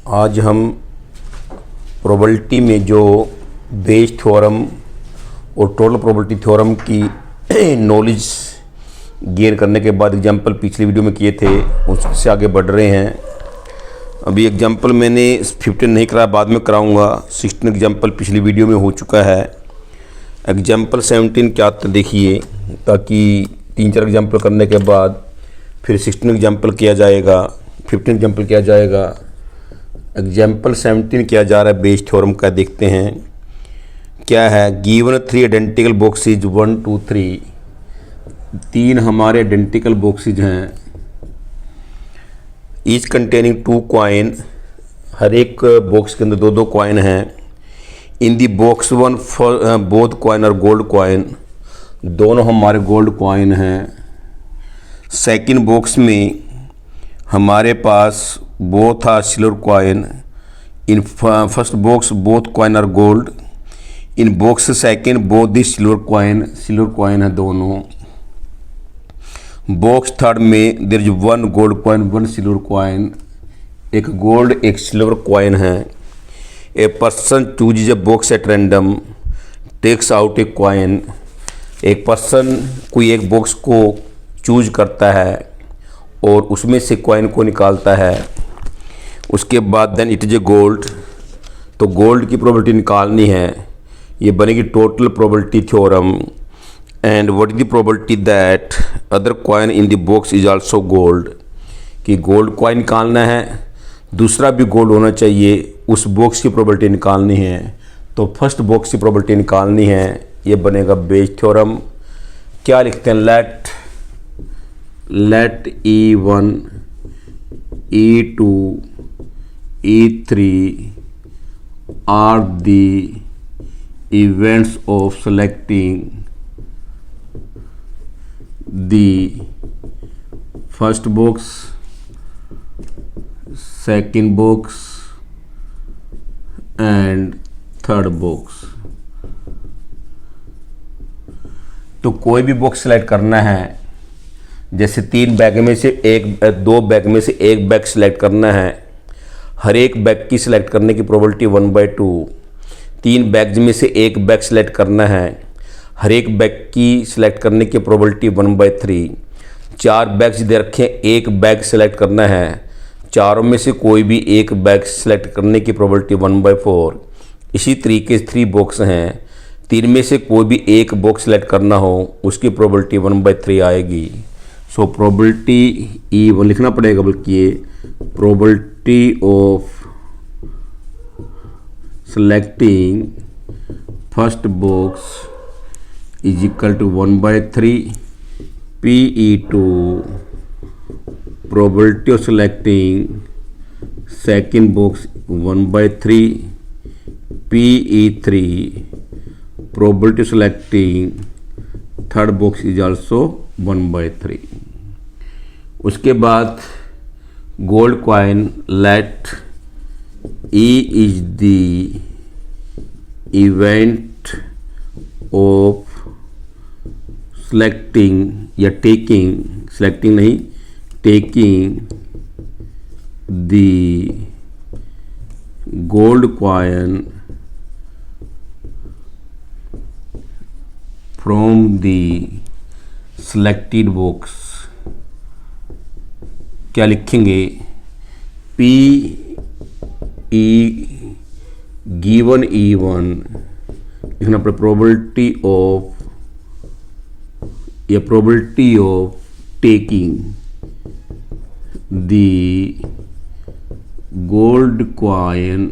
आज हम प्रोबेबिलिटी में जो बेस थ्योरम और टोटल प्रोबेबिलिटी थ्योरम की नॉलेज गेन करने के बाद एग्जांपल पिछली वीडियो में किए थे उससे आगे बढ़ रहे हैं। अभी एग्जांपल मैंने 15 नहीं कराया, बाद में कराऊंगा। 16 एग्जांपल पिछली वीडियो में हो चुका है। एग्जांपल 17 क्या आता देखिए, ताकि 3-4 एग्जांपल करने के बाद फिर 16 एग्जांपल किया जाएगा, 15 एग्जांपल किया जाएगा। एग्जाम्पल 17 किया जा रहा है बेस थ्योरम का। देखते हैं क्या है। गिवन 3 आइडेंटिकल बॉक्सेज 1 2 3, 3 हमारे आइडेंटिकल बॉक्सेज हैं। ईच कंटेनिंग 2 कॉइन, हर एक बॉक्स के अंदर 2-2 कॉइन हैं। In the box 1 both coin और गोल्ड कॉइन, दोनों हमारे गोल्ड कॉइन हैं। सेकंड बॉक्स में हमारे पास both are silver coin. In first box both coin are gold. In box second both the silver coin है दोनों। बॉक्स थर्ड में there is 1 gold coin 1 silver coin, एक गोल्ड एक silver coin है। A person choose a box at random, takes out a coin, एक person कोई एक box को चूज करता है और उसमें से कॉइन को निकालता है। उसके बाद then it is a gold, तो गोल्ड की प्रोबेबिलिटी निकालनी है। ये बनेगी total probability theorem. And what is the probability that other coin in the box is also gold, कि गोल्ड कॉइन निकालना है, दूसरा भी गोल्ड होना चाहिए, उस बॉक्स की प्रोबेबिलिटी निकालनी है। तो फर्स्ट बॉक्स की प्रोबेबिलिटी निकालनी है। ये बनेगा बेस थ्योरम। क्या लिखते हैं, late E1 E2 E3 are the events of selecting the first box, second box and third box। तो कोई भी बॉक्स सेलेक्ट करना है, जैसे 3 बैग में से 2 बैग में से एक बैग सिलेक्ट करना है। हर एक बैग की सिलेक्ट करने की प्रोबेबिलिटी 1/2। 3 बैग्स में से एक बैग सिलेक्ट करना है, हर एक बैग की सिलेक्ट करने की प्रोबेबिलिटी 1/3। 4 बैग्स दे रखे, एक बैग सिलेक्ट करना है, चारों में से कोई भी एक बैग सिलेक्ट करने की प्रोबेबिलिटी 1/4। इसी तरीके से 3 बॉक्स हैं, 3 में से कोई भी एक बॉक्स सिलेक्ट करना हो उसकी प्रोबेबिलिटी 1/3 आएगी। सो प्रोबेबिलिटी E1 लिखना पड़ेगा, बल्कि ये probability of selecting first box is equal to 1/3 PE2, probability of selecting second box 1/3 PE3, probability of selecting third box is also 1/3। उसके बाद gold coin, let E is the event of selecting या taking, selecting नहीं, taking the gold coin from the selected box. क्या लिखेंगे, P E given E1 लिखना पड़ेगा, probability of या probability of taking the gold coin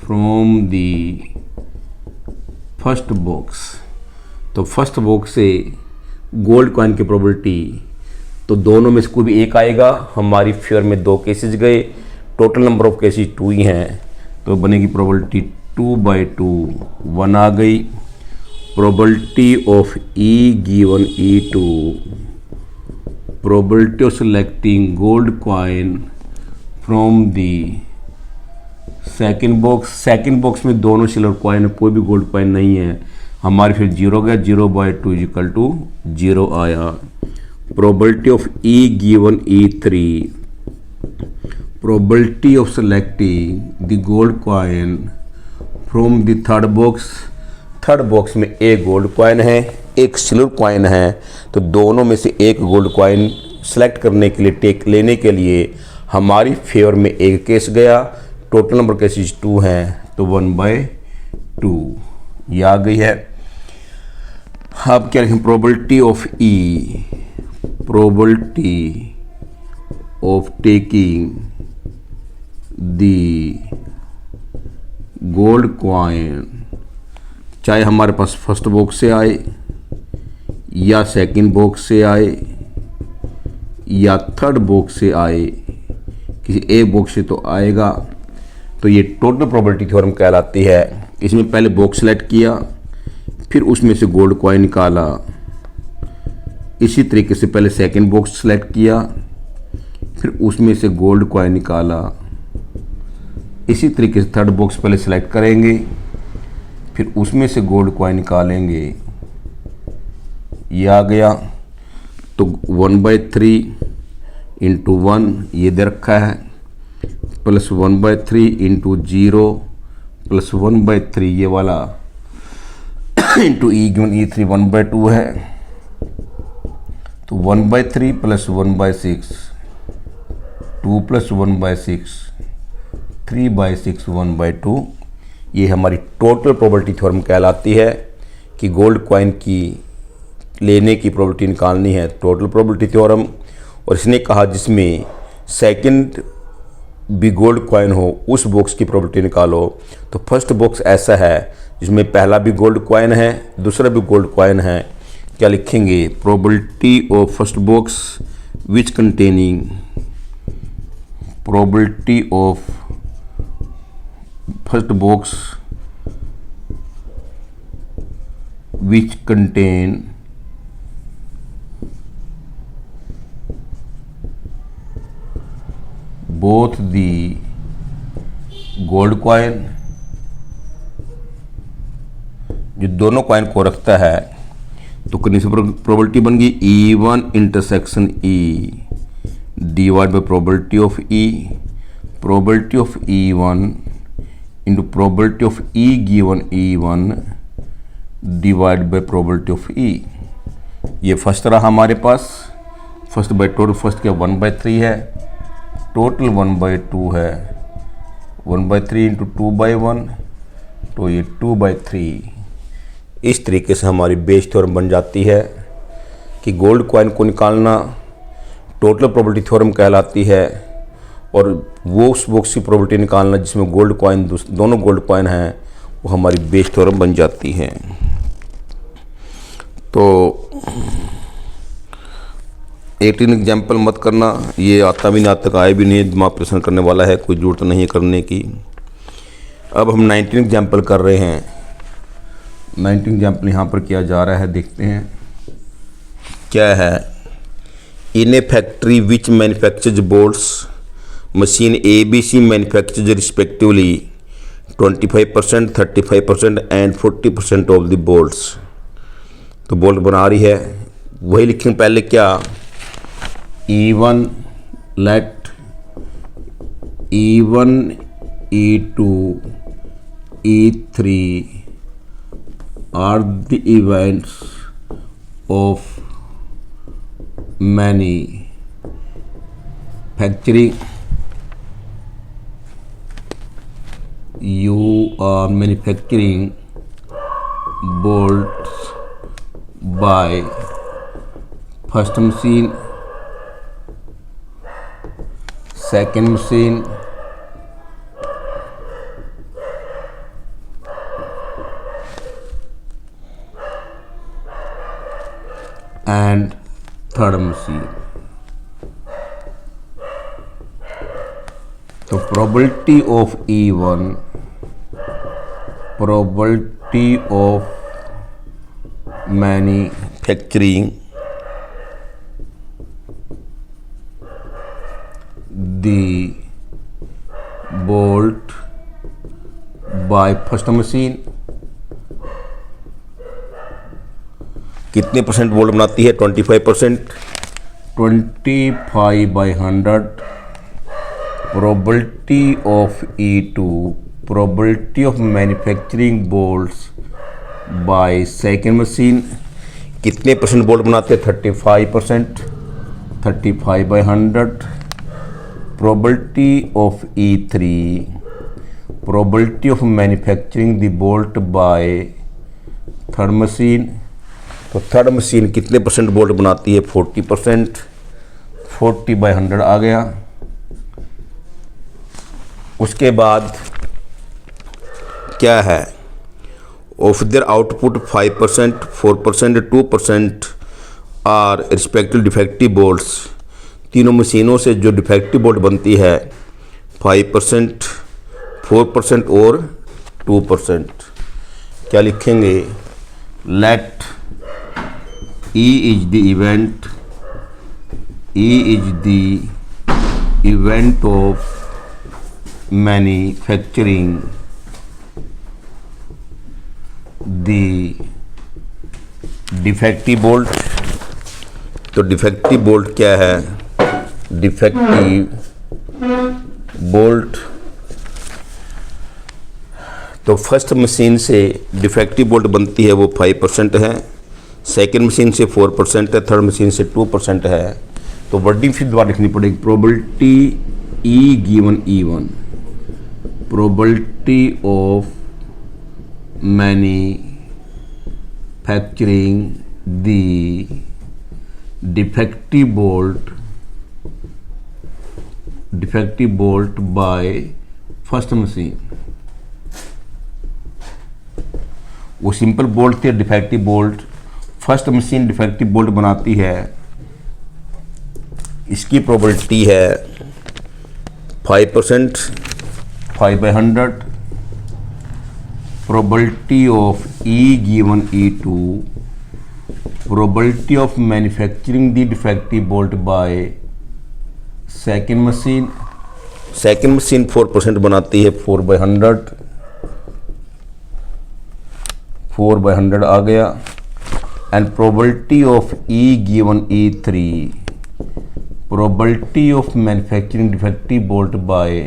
from the first box. तो first box से gold coin की प्रोबेबिलिटी, तो दोनों में से कोई भी एक आएगा। हमारी फेयर में 2 केसेस गए, टोटल नंबर ऑफ केसेस 2 ही हैं, तो बनेगी प्रोबेबिलिटी 2/2 1 आ गई। Probability of E given E2, probability of selecting gold coin from the second box में दोनों सिल्वर कॉइन, कोई भी गोल्ड कॉइन नहीं है, हमारी फिर 0 गया, 0/2 इक्वल टू 0 आया। Probability of E given E3, probability of selecting the gold coin from the third box। Third box में एक गोल्ड कॉइन है, एक सिल्वर कॉइन है, तो दोनों में से एक गोल्ड कॉइन सेलेक्ट करने के लिए, टेक लेने के लिए हमारी फेवर में एक केस गया। टोटल नंबर केसेस 2 हैं, तो 1/2 ये आ गई है। अब क्या लिखें, probability of E, probability of taking the gold coin, चाहे हमारे पास फर्स्ट बॉक्स से आए या सेकंड बॉक्स से आए या थर्ड बॉक्स से आए, किसी एक बॉक्स से तो आएगा, तो ये टोटल प्रोबेबिलिटी थ्योरम कहलाती है। इसमें पहले बॉक्स सेलेक्ट किया, फिर उसमें से गोल्ड कॉइन निकाला। इसी तरीके से पहले सेकंड बॉक्स सेलेक्ट किया, फिर उसमें से गोल्ड कॉइन निकाला। इसी तरीके से थर्ड बॉक्स पहले सेलेक्ट करेंगे, फिर उसमें से गोल्ड कॉइन निकालेंगे। ये आ गया, तो 1/3 इंटू 1 ये दे रखा है, प्लस 1/3 इंटू 0 प्लस 1/3 ये वाला इंटू ई गिवन E3 1/2 है, तो 1/3 प्लस 1/6 2 प्लस 1/6 3/6 1/2, ये हमारी टोटल प्रोबेबिलिटी थ्योरम कहलाती है कि गोल्ड कॉइन की लेने की प्रोबेबिलिटी निकालनी है, टोटल प्रोबेबिलिटी थ्योरम। और इसने कहा जिसमें सेकंड भी गोल्ड कॉइन हो उस बॉक्स की प्रोबेबिलिटी निकालो। तो फर्स्ट बॉक्स ऐसा है जिसमें पहला भी गोल्ड कॉइन है, दूसरा भी गोल्ड कॉइन है। क्या लिखेंगे, probability of first box which containing, probability of first box which contain both the gold coin, जो दोनों कॉइन को रखता है, तो प्रोबेबिलिटी बन गई E1 intersection E divide by probability of E, probability of E1 into probability of E given E1 divide by probability of E। ये first रहा हमारे पास, फर्स्ट बाई टोटल, फर्स्ट क्या 1/3 है, टोटल 1/2 है, 1/3 इंटू 2/1, तो ये 2/3। इस तरीके से हमारी बेस थ्योरम बन जाती है कि गोल्ड कॉइन को निकालना टोटल प्रोबेबिलिटी थ्योरम कहलाती है, और वो उस बॉक्स की प्रोबेबिलिटी निकालना जिसमें गोल्ड कॉइन, दोनों गोल्ड कॉइन हैं, वो हमारी बेस थ्योरम बन जाती है। तो 18 एग्जाम्पल मत करना, ये आता भी नहीं, आता तक आए भी नहीं, दिमाग परेशान करने वाला है, कोई जरूरत नहीं है करने की। अब हम 19 एग्जाम्पल कर रहे हैं। 19 एग्जाम्पल यहाँ पर किया जा रहा है, देखते हैं क्या है। In a factory which manufactures bolts, machine ABC manufactures respectively 25%, 35% and 40% of the bolts. तो बोल्ट बना रही है, वही लिखेंगे पहले क्या, E1 let E1 E2 E3 are the events of manufacturing, you are manufacturing bolts by first machine, second machine, and third machine। तो probability of E1, probability of manufacturing the bolt by first machine, कितने percent bolt बनाती है, 25%, 25/100 probability of E2, probability of manufacturing bolts by second machine, कितने percent bolt बनाते हैं? 35%, 35/100। Probability of E3, probability of manufacturing the bolt by third machine, तो third machine कितने percent bolt बनाती है? 40%, 40/100 आ गया। उसके बाद क्या है? Of their output 5%, 4%, 2% are respective defective bolts, तीनों मशीनों से जो डिफेक्टिव बोल्ट बनती है 5%, 4% और 2%। क्या लिखेंगे? Let E is the event, E is the event of manufacturing the defective bolt। तो डिफेक्टिव बोल्ट क्या है? डिफेक्टिव बोल्ट, तो फर्स्ट मशीन से डिफेक्टिव बोल्ट बनती है वो 5% है, सेकेंड मशीन से 4% है, थर्ड मशीन से 2% है। तो वर्डिंग फिर दोबारा लिखनी पड़ेगी। Probability E given E1, probability of manufacturing the defective bolt by first machine. वो सिंपल बोल्ट थे, defective bolt. First machine defective bolt बनाती है, इसकी प्रोबेबिलिटी है 5%, 5/100। Probability of E given E2, probability of manufacturing the defective bolt bye second machine, second machine 4% बनाती है, 4/100, 4/100 आ गया। And probability of E given E3, probability of manufacturing defective bolt by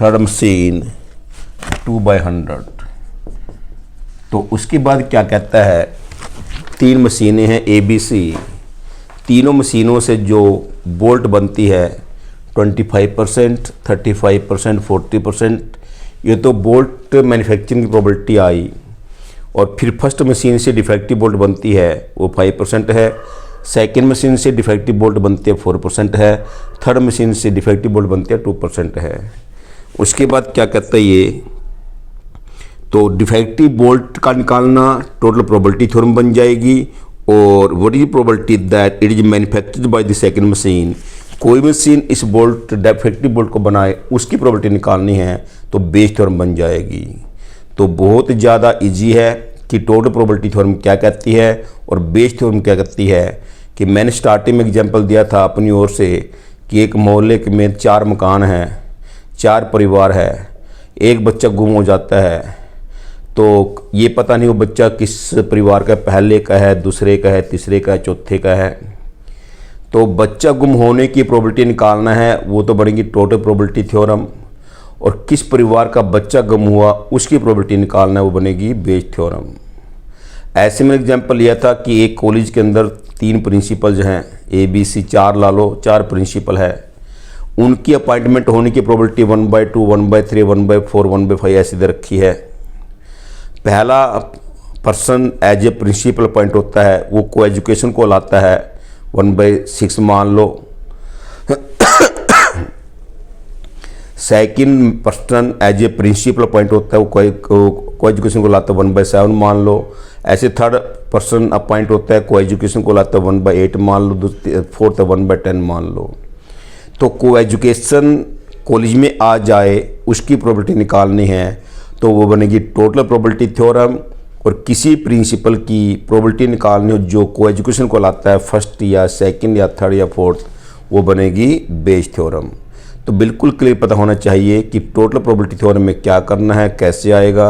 third machine 2/100। तो उसके बाद क्या कहता है? तीन मशीनें हैं ABC, तीनों मशीनों से जो बोल्ट बनती है 25%, 35%, 40%। ये तो बोल्ट मैन्युफैक्चरिंग की प्रोबेबिलिटी आई। और फिर फर्स्ट मशीन से डिफेक्टिव बोल्ट बनती है वो 5% है, सेकेंड मशीन से डिफेक्टिव बोल्ट बनती है 4% है, थर्ड मशीन से डिफेक्टिव बोल्ट बनती है 2% है। उसके बाद क्या कहता है ये? तो डिफेक्टिव बोल्ट का निकालना टोटल प्रोबेबिलिटी थ्योरम बन जाएगी। और what is probability that it is manufactured by the second machine, कोई मशीन इस बोल्ट डिफेक्टिव बोल्ट को बनाए उसकी प्रोबेबिलिटी निकालनी है तो बेस थ्योरम बन जाएगी। तो बहुत ज़्यादा इजी है कि टोटल प्रोबेबिलिटी थ्योरम क्या कहती है और बेस थ्योरम क्या कहती है। कि मैंने स्टार्टिंग में एग्जांपल दिया था अपनी ओर से कि एक मोहल्ले में 4 मकान हैं, 4 परिवार है, एक बच्चा गुम हो जाता है। तो ये पता नहीं वो बच्चा किस परिवार का, पहले का है, दूसरे का है, तीसरे का है, चौथे का है। तो बच्चा गुम होने की प्रोबेबिलिटी निकालना है, वो तो बनेगी टोटल प्रोबेबिलिटी थ्योरम। और किस परिवार का बच्चा गुम हुआ उसकी प्रोबेबिलिटी निकालना है, वो बनेगी बेस थ्योरम। ऐसे में एग्जांपल लिया था कि एक कॉलेज के अंदर 3 प्रिंसिपल्स हैं, ABC 4 ला लो, 4 प्रिंसिपल है। उनकी अपॉइंटमेंट होने की प्रोबेबिलिटी 1/2, 1/3, 1/4, 1/5 ऐसी दे रखी है। पहला person as a principal appoint होता है, वो को एजुकेशन को लाता है, 1/6 मान लो। Second person as a principal appoint होता है, वो को एजुकेशन को लाता है, 1/7 मान लो। ऐसे थर्ड पर्सन अपॉइंट होता है, को एजुकेशन को लाता है, 1/8 मान लो। फोर्थ 1/10 मान लो। तो को एजुकेशन कॉलेज में आ जाए उसकी प्रोबेबिलिटी निकालनी है तो वो बनेगी टोटल प्रोबेबिलिटी थ्योरम। और किसी प्रिंसिपल की प्रोबेबिलिटी निकालनी हो जो को एजुकेशन को लाता है, फर्स्ट या सेकंड या थर्ड या फोर्थ, वो बनेगी बेस थ्योरम। तो बिल्कुल क्लियर पता होना चाहिए कि टोटल प्रोबेबिलिटी थ्योरम में क्या करना है, कैसे आएगा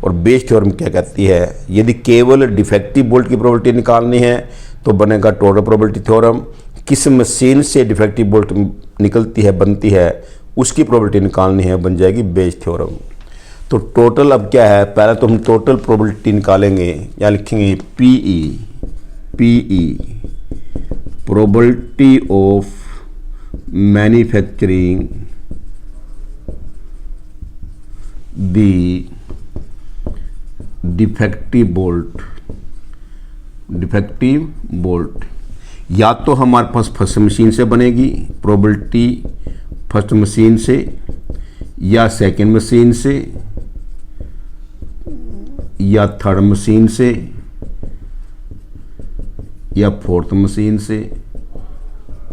और बेस थ्योरम क्या कहती है। यदि केवल डिफेक्टिव बोल्ट की प्रोबेबिलिटी निकालनी है तो बनेगा टोटल प्रोबेबिलिटी थ्योरम। किस मशीन से डिफेक्टिव बोल्ट निकलती है, बनती है, उसकी प्रोबेबिलिटी निकालनी है, बन जाएगी बेज थ्योरम। तो टोटल अब क्या है, पहले तो हम टोटल प्रोबेबिलिटी निकालेंगे, या लिखेंगे PE probability of manufacturing the defective bolt. या तो हमारे पास फर्स्ट मशीन से बनेगी प्रोबेबिलिटी, फर्स्ट मशीन से, या सेकेंड मशीन से, या थर्ड मशीन से, या फोर्थ मशीन से।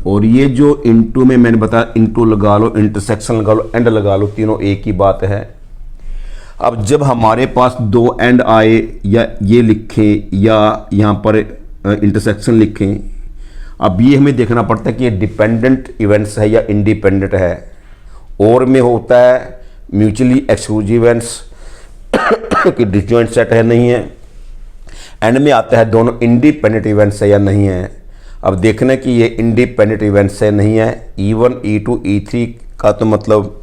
और ये जो इनटू में मैंने बताया, इनटू लगा लो, इंटरसेक्शन लगा लो, एंड लगा लो, तीनों एक ही बात है। अब जब हमारे पास दो एंड आए, या ये लिखें या यहाँ पर इंटरसेक्शन लिखें, अब ये हमें देखना पड़ता है कि ये डिपेंडेंट इवेंट्स है या इंडिपेंडेंट है। और में होता है म्यूचुअली एक्सक्लूसिव इवेंट्स कि डिसजॉइंट सेट है नहीं है। एंड में आता है दोनों इंडिपेंडेंट इवेंट्स है या नहीं है। अब देखना कि ये इंडिपेंडेंट इवेंट्स है नहीं है। E1 E2 E3 का तो मतलब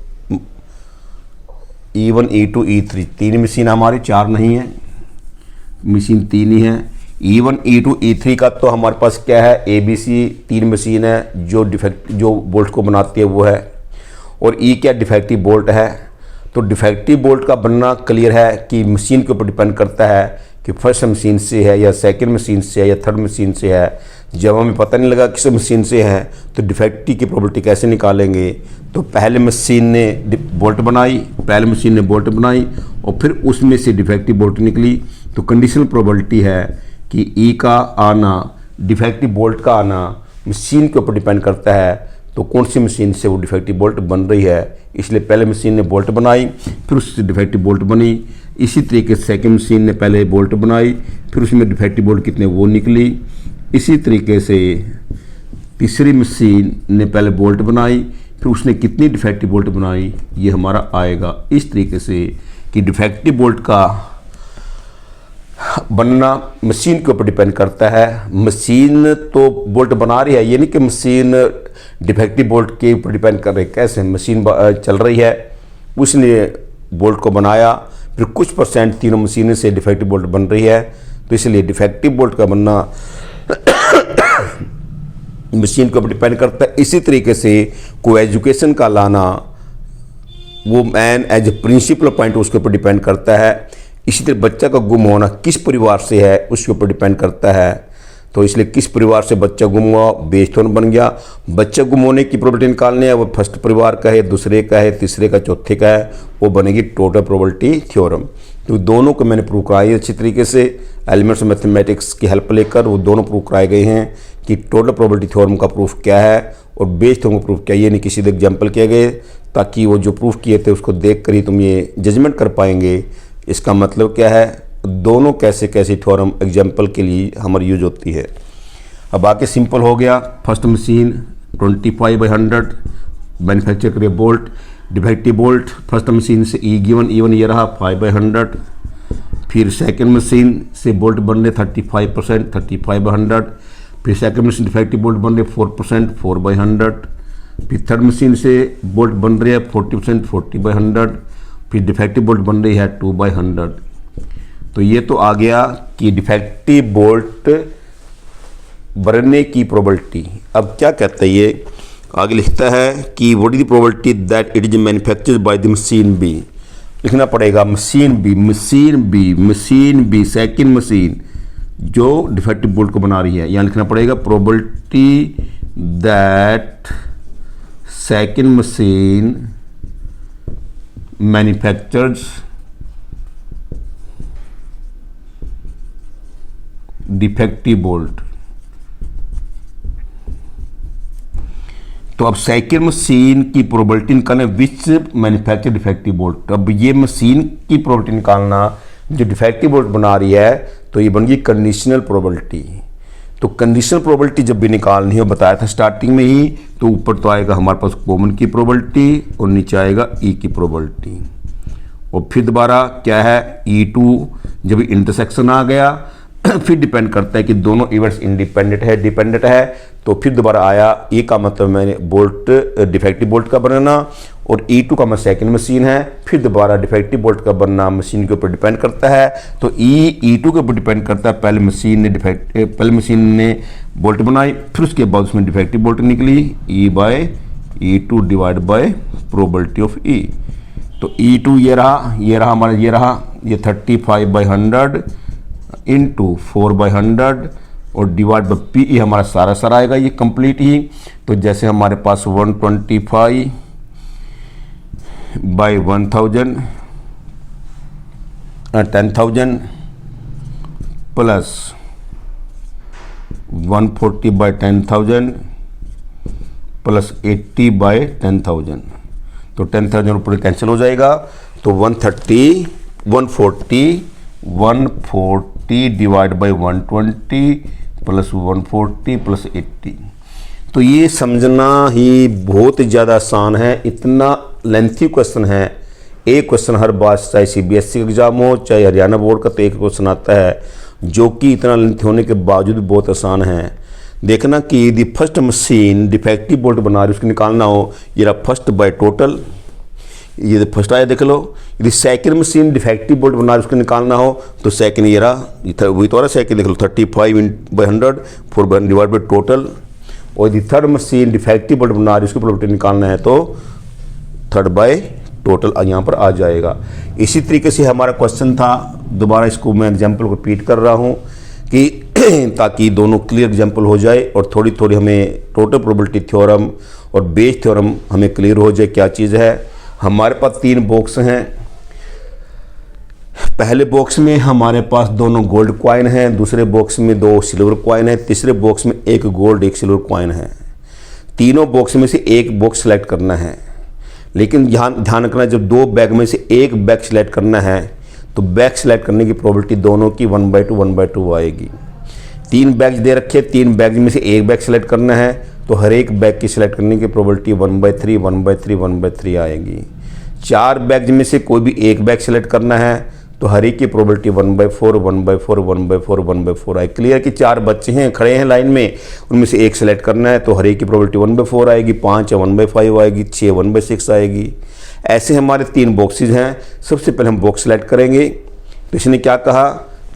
E1 E2 E3 तीन मशीन हमारी, चार नहीं है, मशीन तीन ही है। E1 E2 E3 का तो हमारे पास क्या है, ABC तीन मशीन है जो बोल्ट को बनाती है वो है। और E क्या डिफेक्टिव बोल्ट है। तो डिफेक्टिव बोल्ट का बनना क्लियर है कि मशीन के ऊपर डिपेंड करता है कि फर्स्ट मशीन से है या सेकंड मशीन से है या थर्ड मशीन से है। जब हमें पता नहीं लगा किस मशीन से है तो डिफेक्टिव की प्रोबेबिलिटी कैसे निकालेंगे। तो पहले मशीन ने बोल्ट बनाई, और फिर उसमें से डिफेक्टिव बोल्ट निकली। तो कंडीशनल प्रोबेबिलिटी है कि ई का आना, डिफेक्टिव बोल्ट का आना मशीन के ऊपर डिपेंड करता है तो कौन सी मशीन से वो डिफेक्टिव बोल्ट बन रही है। इसलिए पहले मशीन ने बोल्ट बनाई, फिर उससे डिफेक्टिव बोल्ट बनी। इसी तरीके से सेकेंड मशीन ने पहले बोल्ट बनाई, फिर उसमें डिफेक्टिव बोल्ट कितने वो निकली। इसी तरीके से तीसरी मशीन ने पहले बोल्ट बनाई, फिर उसने कितनी डिफेक्टिव बोल्ट बनाई, ये हमारा आएगा। इस तरीके से कि डिफेक्टिव बोल्ट का बनना मशीन के ऊपर डिपेंड करता है। मशीन तो बोल्ट बना रही है, ये नहीं कि मशीन डिफेक्टिव बोल्ट के ऊपर डिपेंड कर रही है। कैसे, मशीन चल रही है, उसने बोल्ट को बनाया, फिर कुछ परसेंट तीनों मशीनों से डिफेक्टिव बोल्ट बन रही है। तो इसलिए डिफेक्टिव बोल्ट का बनना मशीन के ऊपर डिपेंड करता है। इसी तरीके से को एजुकेशन का लाना वो man as a principal point उसके ऊपर डिपेंड करता है। इसी तरह बच्चा का गुम होना किस परिवार से है उसके ऊपर डिपेंड करता है। तो इसलिए किस परिवार से बच्चा गुम हुआ, बेस थ्योरम बन गया। बच्चा गुम होने की प्रोबेबिलिटी निकालनी है, वो फर्स्ट परिवार का है, दूसरे का है, तीसरे का, चौथे का है, वो बनेगी टोटल प्रोबेबिलिटी थ्योरम। तो दोनों को मैंने प्रूव कराई अच्छी तरीके से, एलिमेंट्स ऑफ मैथमेटिक्स की हेल्प लेकर वो दोनों प्रूव कराए गए हैं कि टोटल प्रोबेबिलिटी थ्योरम का प्रूफ क्या है और बेस थ्योरम का प्रूफ क्या है। ये नहीं किसी से एग्जाम्पल किए गए, ताकि वो जो प्रूफ किए थे उसको देख कर ही तुम ये जजमेंट कर पाएंगे। इसका मतलब क्या है, दोनों कैसे कैसे थ्योरम एग्जाम्पल के लिए हमारी यूज होती है। अब आगे सिंपल हो गया। फर्स्ट मशीन 25/100 मैन्युफैक्चर करिए bolt, defective bolt first machine से E1 ये रहा 5/100। फिर सेकंड मशीन से बोल्ट बन रहे 35% 35/100। फिर सेकंड मशीन डिफेक्टिव बोल्ट बन रहे 4% 4/100। फिर थर्ड मशीन से बोल्ट बन रहे हैं 40% 40/100। फिर डिफेक्टिव बोल्ट बन रही है 2/100। तो ये तो आ गया कि डिफेक्टिव बोल्ट बनने की प्रोबेबिलिटी। अब क्या कहता है ये, आगे लिखता है कि what is the probability that it is manufactured by the machine B. लिखना पड़ेगा मशीन बी सेकंड मशीन जो डिफेक्टिव बोल्ट को बना रही है। यहाँ लिखना पड़ेगा probability that second machine manufactures defective bolt. तो अब सेकंड मशीन की प्रोबेबिलिटी निकालना विच मैन्युफैक्चर डिफेक्टिव बोल्ट। अब ये मशीन की प्रोबेबिलिटी निकालना जो डिफेक्टिव बोल्ट बना रही है, तो ये बन गई कंडीशनल प्रोबेबिलिटी। तो कंडीशनल प्रोबेबिलिटी जब भी निकालनी हो, बताया था स्टार्टिंग में ही, तो ऊपर तो आएगा हमारे पास कॉमन की प्रोबेबिलिटी और नीचे आएगा ई की प्रोबेबिलिटी। और फिर दोबारा क्या है, E2 जब इंटरसेक्शन आ गया फिर डिपेंड करता है कि दोनों इवेंट्स इंडिपेंडेंट है डिपेंडेंट है, तो फिर दोबारा आया ए का मतलब मैंने बोल्ट डिफेक्टिव बोल्ट का बनाना, और E2 का मतलब सेकंड मशीन है, फिर दोबारा डिफेक्टिव बोल्ट का बनना मशीन के ऊपर डिपेंड करता है। तो E2 के ऊपर डिपेंड करता है, पहले मशीन ने बोल्ट बनाई, फिर उसके बाद उसमें डिफेक्टिव बोल्ट निकली, E/E2 divide by probability of E। तो E2 ये रहा हमारा, ये 35/100 इंटू 4/100 और डिवाइड बाई PE हमारा सारा आएगा ये कंप्लीट ही। तो जैसे हमारे पास 125/1000 10,000 प्लस 140/10,000 प्लस 80/10,000, तो 10,000 ऊपर कैंसिल हो जाएगा। तो 140 डिवाइड बाई 120 प्लस 140 प्लस 80। तो ये समझना ही बहुत ज़्यादा आसान है, इतना लेंथी क्वेश्चन है। एक क्वेश्चन हर बार, चाहे CBSE एग्जाम हो चाहे हरियाणा बोर्ड का, तो एक क्वेश्चन आता है जो कि इतना लेंथी होने के बावजूद बहुत आसान है। देखना कि यदि फर्स्ट मशीन डिफेक्टिव बोल्ट बना रही उसको निकालना हो, ये रहा फर्स्ट बाय टोटल, ये फर्स्ट आया देख लो। यदि सेकंड मशीन डिफेक्टिव बोल्ट बना रही उसको निकालना हो तो सेकंड ये रहा, वही तो रहा सेकंड, देख लो 35/100 4 डिवाइड बाई टोटल। और यदि थर्ड मशीन डिफेक्टिव बोल्ट बना रही उसकी प्रोबेबिलिटी निकालना है तो 3 बाय टोटल यहाँ पर आ जाएगा। इसी तरीके से हमारा क्वेश्चन था, दोबारा इसको मैं एग्जाम्पल को रिपीट कर रहा हूँ कि ताकि दोनों क्लियर एग्जाम्पल हो जाए और थोड़ी थोड़ी हमें टोटल प्रोबेबिलिटी थ्योरम और बेस थ्योरम हमें क्लियर हो जाए क्या चीज़ है। हमारे पास 3 बॉक्स हैं। पहले बॉक्स में हमारे पास दोनों गोल्ड कॉइन हैं, दूसरे बॉक्स में 2 सिल्वर कॉइन है, तीसरे बॉक्स में 1 गोल्ड 1 सिल्वर कॉइन है। तीनों बॉक्स में से एक बॉक्स सेलेक्ट करना है, लेकिन ध्यान रखना जब 2 बैग में से एक बैग सेलेक्ट करना है तो बैग सेलेक्ट करने की प्रोबेबिलिटी दोनों की 1/2 आएगी। 3 बैग दे रखे, 3 बैग में से एक बैग सेलेक्ट करना है तो हर एक बैग की सिलेक्ट करने की प्रोबेबिलिटी 1/3 आएगी। 4 बैग में से कोई भी एक बैग सेलेक्ट करना है तो हर एक की प्रोबेबिलिटी 1/4 आएगी। क्लियर कि 4 बच्चे हैं खड़े हैं लाइन में, उनमें से एक सेलेक्ट करना है तो हर एक की प्रोबेबिलिटी 1/4 आएगी, 5 है 1/5 आएगी, 6 1/6 आएगी। ऐसे हमारे 3 बॉक्सेज हैं। सबसे पहले हम बॉक्स सेलेक्ट करेंगे। तो इसने क्या कहा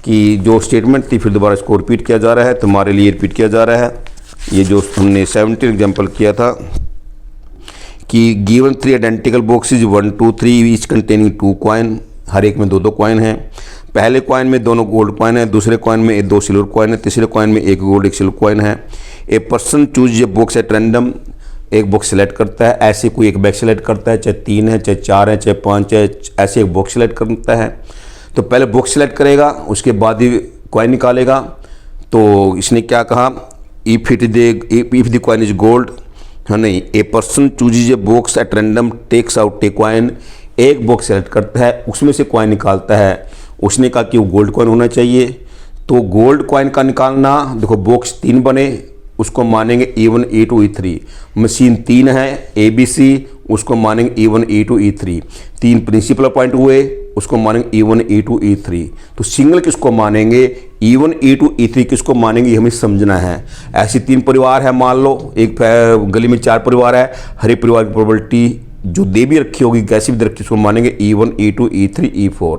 कि जो स्टेटमेंट थी फिर दोबारा इसको रिपीट किया जा रहा है, तुम्हारे लिए रिपीट किया जा रहा है। ये जो हमने 17 एग्जाम्पल किया था कि given 3 identical boxes 1 2 3 each containing 2 coin, हर एक में 2 कॉइन हैं। पहले कॉइन में दोनों गोल्ड कॉइन है, दूसरे कॉइन में 2 सिल्वर कॉइन है, तीसरे कॉइन में 1 गोल्ड 1 सिल्वर कॉइन है। A person choose a box at random, एक बॉक्स सेलेक्ट करता है, ऐसे कोई एक बैग सेलेक्ट करता है, चाहे 3 है चाहे 4 है चाहे 5 है, ऐसे एक बॉक्स सेलेक्ट करता है। तो पहले बॉक्स सेलेक्ट करेगा, उसके बाद ही कॉइन निकालेगा। तो इसने क्या कहा, if the coin is gold, हाँ नहीं, a person chooses a box at random takes out a coin, एक बॉक्स सेलेक्ट करता है उसमें से कॉइन निकालता है। उसने कहा कि वो गोल्ड कॉइन होना चाहिए, तो गोल्ड कॉइन का निकालना, देखो बॉक्स 3 बने, उसको मानेंगे E1 E2 E3। मशीन 3 है ABC, उसको मानेंगे E1 E2 E3। 3 principal point हुए, उसको मानेंगे E1 E2 E3। तो सिंगल किसको मानेंगे, E1 E2 E3 किसको मानेंगे, हमें समझना है। ऐसे 3 परिवार है, मान लो एक गली में 4 परिवार है, हर एक परिवार की प्रोबेबिलिटी जो दे भी रखी होगी कैसी भी रखी, उसको मानेंगे E1 E2 E3 E4।